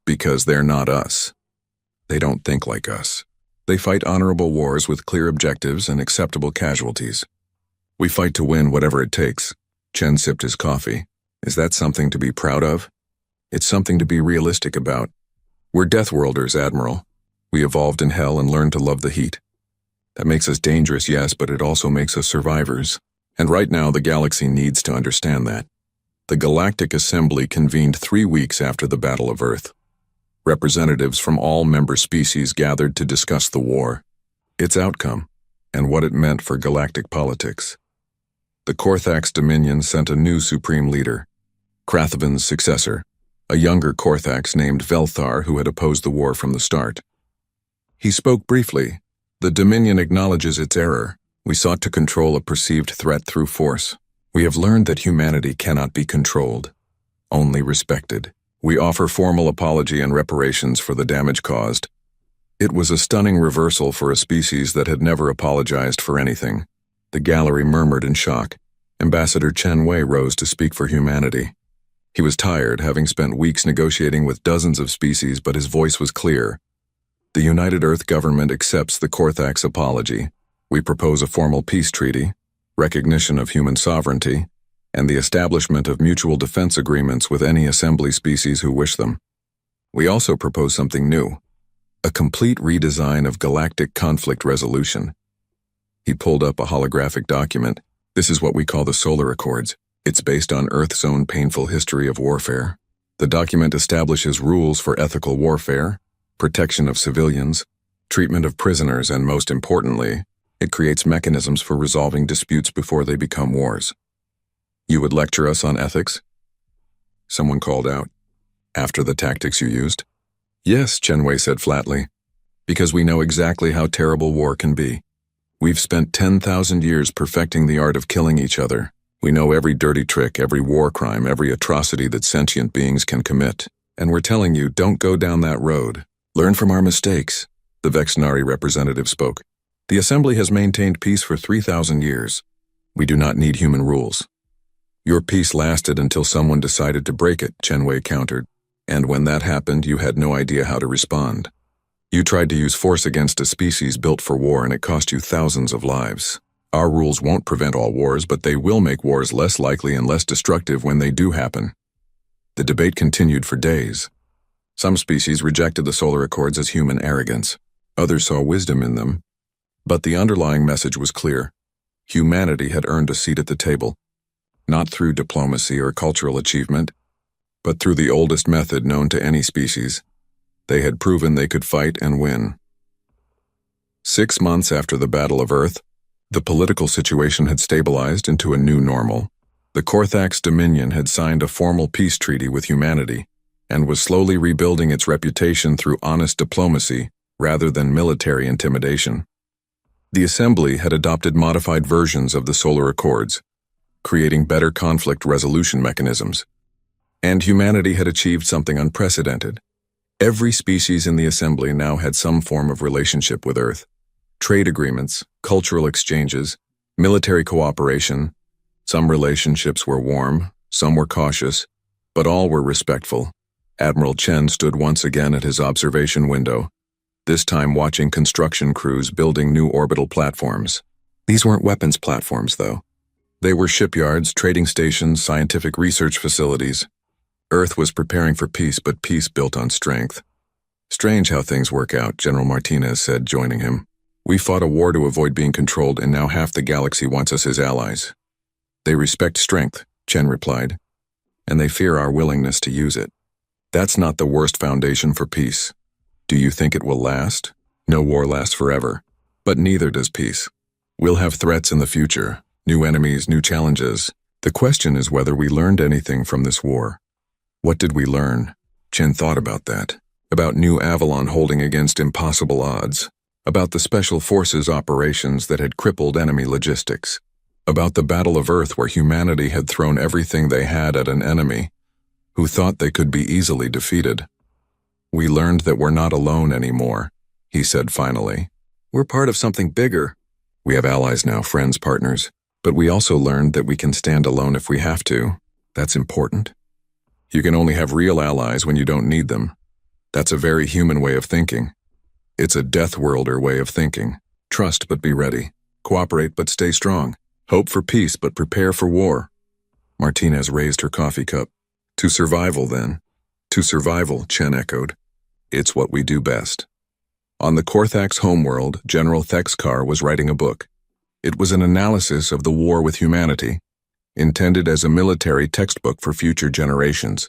because they're not us. They don't think like us. They fight honorable wars with clear objectives and acceptable casualties. We fight to win whatever it takes." Chen sipped his coffee. "Is that something to be proud of? It's something to be realistic about. We're Deathworlders, Admiral. We evolved in hell and learned to love the heat. That makes us dangerous, yes, but it also makes us survivors. And right now, the galaxy needs to understand that." The Galactic Assembly convened 3 weeks after the Battle of Earth. Representatives from all member species gathered to discuss the war, its outcome, and what it meant for galactic politics. The Korthax Dominion sent a new supreme leader, Krathvin's successor, a younger Korthax named Velthar who had opposed the war from the start. He spoke briefly. "The Dominion acknowledges its error. We sought to control a perceived threat through force. We have learned that humanity cannot be controlled, only respected. We offer formal apology and reparations for the damage caused." It was a stunning reversal for a species that had never apologized for anything. The gallery murmured in shock. Ambassador Chen Wei rose to speak for humanity. He was tired, having spent weeks negotiating with dozens of species, but his voice was clear. "The United Earth government accepts the Korthax apology. We propose a formal peace treaty, recognition of human sovereignty, and the establishment of mutual defense agreements with any assembly species who wish them. We also propose something new, a complete redesign of galactic conflict resolution." He pulled up a holographic document. "This is what we call the Solar Accords. It's based on Earth's own painful history of warfare. The document establishes rules for ethical warfare, protection of civilians, treatment of prisoners, and most importantly, it creates mechanisms for resolving disputes before they become wars." "You would lecture us on ethics?" someone called out. "After the tactics you used?" "Yes," Chen Wei said flatly, "because we know exactly how terrible war can be. We've spent 10,000 years perfecting the art of killing each other. We know every dirty trick, every war crime, every atrocity that sentient beings can commit. And we're telling you, don't go down that road. Learn from our mistakes, the Vexnari representative spoke. The Assembly has maintained peace for 3,000 years. We do not need human rules. Your peace lasted until someone decided to break it, Chenwei countered. And when that happened, you had no idea how to respond. You tried to use force against a species built for war, and it cost you thousands of lives. Our rules won't prevent all wars, but they will make wars less likely and less destructive when they do happen. The debate continued for days. Some species rejected the Solar Accords as human arrogance. Others saw wisdom in them. But the underlying message was clear. Humanity had earned a seat at the table, not through diplomacy or cultural achievement, but through the oldest method known to any species. They had proven they could fight and win. 6 months after the Battle of Earth, the political situation had stabilized into a new normal. The Korthax Dominion had signed a formal peace treaty with humanity and was slowly rebuilding its reputation through honest diplomacy rather than military intimidation. The Assembly had adopted modified versions of the Solar Accords, creating better conflict resolution mechanisms. And humanity had achieved something unprecedented. Every species in the Assembly now had some form of relationship with Earth. Trade agreements, cultural exchanges, military cooperation. Some relationships were warm, some were cautious, but all were respectful. Admiral Chen stood once again at his observation window, this time watching construction crews building new orbital platforms. These weren't weapons platforms, though. They were shipyards, trading stations, scientific research facilities. Earth was preparing for peace, but peace built on strength. Strange how things work out, General Martinez said, joining him. We fought a war to avoid being controlled, and now half the galaxy wants us as allies. They respect strength, Chen replied, and they fear our willingness to use it. That's not the worst foundation for peace. Do you think it will last? No war lasts forever, but neither does peace. We'll have threats in the future, new enemies, new challenges. The question is whether we learned anything from this war. What did we learn? Chen thought about that. About New Avalon holding against impossible odds. About the special forces operations that had crippled enemy logistics. About the Battle of Earth where humanity had thrown everything they had at an enemy who thought they could be easily defeated. We learned that we're not alone anymore, he said finally. We're part of something bigger. We have allies now, friends, partners. But we also learned that we can stand alone if we have to. That's important. You can only have real allies when you don't need them. That's a very human way of thinking. It's a Deathworlder way of thinking. Trust but be ready. Cooperate but stay strong. Hope for peace but prepare for war. Martinez raised her coffee cup. To survival, then. To survival, Chen echoed. It's what we do best. On the Korthax homeworld, General Thexkar was writing a book. It was an analysis of the war with humanity, intended as a military textbook for future generations.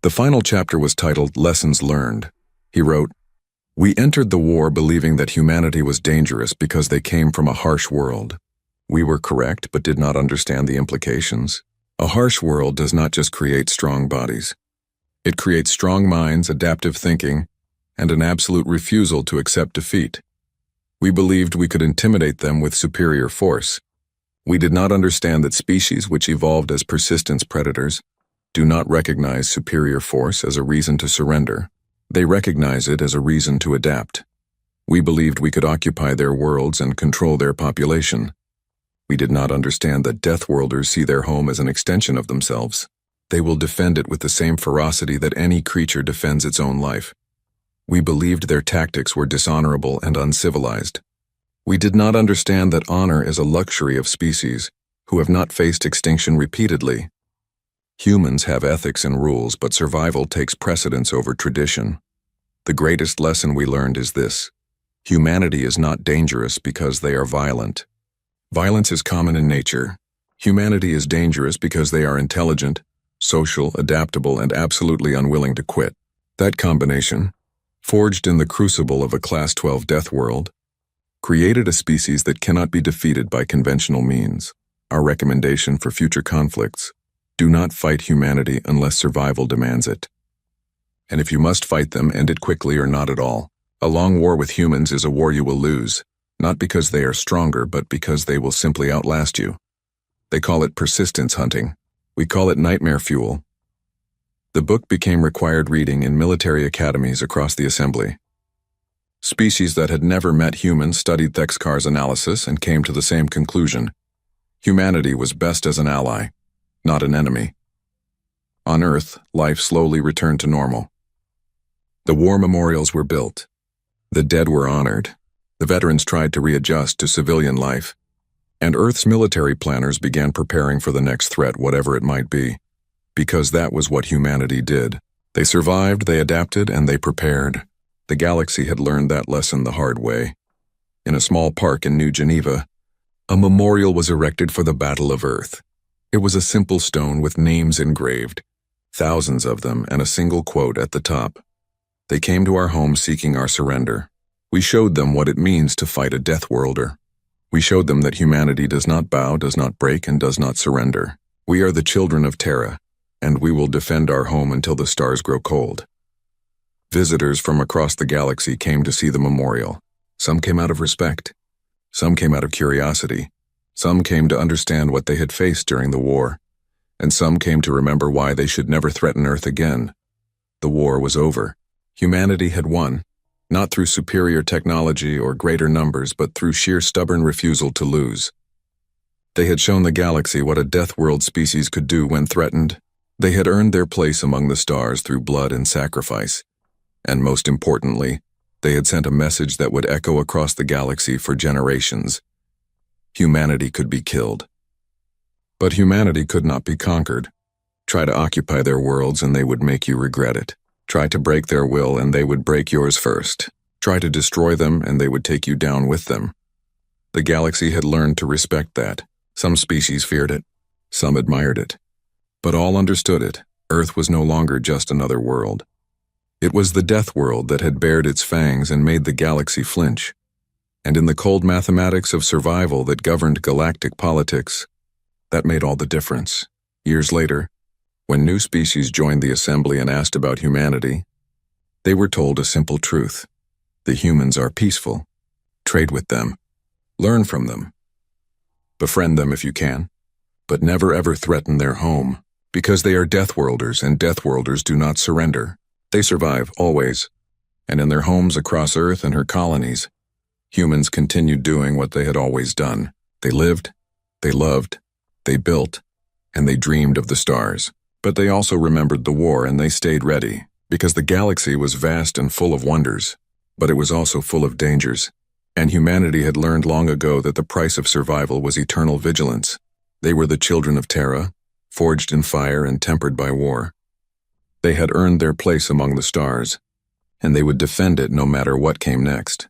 The final chapter was titled Lessons Learned. He wrote, "We entered the war believing that humanity was dangerous because they came from a harsh world. We were correct but did not understand the implications. A harsh world does not just create strong bodies. It creates strong minds, adaptive thinking, and an absolute refusal to accept defeat. We believed we could intimidate them with superior force. We did not understand that species which evolved as persistence predators do not recognize superior force as a reason to surrender. They recognize it as a reason to adapt. We believed we could occupy their worlds and control their population. We did not understand that Deathworlders see their home as an extension of themselves. They will defend it with the same ferocity that any creature defends its own life. We believed their tactics were dishonorable and uncivilized. We did not understand that honor is a luxury of species who have not faced extinction repeatedly. Humans have ethics and rules, but survival takes precedence over tradition. The greatest lesson we learned is this: humanity is not dangerous because they are violent. Violence is common in nature. Humanity is dangerous because they are intelligent, social, adaptable, and absolutely unwilling to quit. That combination, forged in the crucible of a Class 12 death world, created a species that cannot be defeated by conventional means. Our recommendation for future conflicts: do not fight humanity unless survival demands it. And if you must fight them, end it quickly or not at all. A long war with humans is a war you will lose. Not because they are stronger, but because they will simply outlast you. They call it persistence hunting. We call it nightmare fuel. The book became required reading in military academies across the assembly. Species that had never met humans studied Thexkar's analysis and came to the same conclusion. Humanity was best as an ally, not an enemy. On Earth, life slowly returned to normal. The war memorials were built. The dead were honored. The veterans tried to readjust to civilian life. And Earth's military planners began preparing for the next threat, whatever it might be. Because that was what humanity did. They survived, they adapted, and they prepared. The galaxy had learned that lesson the hard way. In a small park in New Geneva, a memorial was erected for the Battle of Earth. It was a simple stone with names engraved, thousands of them, and a single quote at the top. They came to our home seeking our surrender. We showed them what it means to fight a Deathworlder. We showed them that humanity does not bow, does not break, and does not surrender. We are the children of Terra, and we will defend our home until the stars grow cold. Visitors from across the galaxy came to see the memorial. Some came out of respect. Some came out of curiosity. Some came to understand what they had faced during the war. And some came to remember why they should never threaten Earth again. The war was over. Humanity had won, not through superior technology or greater numbers, but through sheer stubborn refusal to lose. They had shown the galaxy what a Deathworld species could do when threatened. They had earned their place among the stars through blood and sacrifice. And most importantly, they had sent a message that would echo across the galaxy for generations. Humanity could be killed. But humanity could not be conquered. Try to occupy their worlds and they would make you regret it. Try to break their will and they would break yours first. Try to destroy them and they would take you down with them. The galaxy had learned to respect that. Some species feared it. Some admired it. But all understood it. Earth was no longer just another world. It was the Deathworld that had bared its fangs and made the galaxy flinch. And in the cold mathematics of survival that governed galactic politics, that made all the difference. Years later, when new species joined the assembly and asked about humanity, they were told a simple truth. The humans are peaceful. Trade with them. Learn from them. Befriend them if you can, but never ever threaten their home, because they are Deathworlders and Deathworlders do not surrender. They survive, always, and in their homes across Earth and her colonies, humans continued doing what they had always done. They lived, they loved, they built, and they dreamed of the stars. But they also remembered the war and they stayed ready, because the galaxy was vast and full of wonders, but it was also full of dangers, and humanity had learned long ago that the price of survival was eternal vigilance. They were the children of Terra, forged in fire and tempered by war. They had earned their place among the stars, and they would defend it no matter what came next.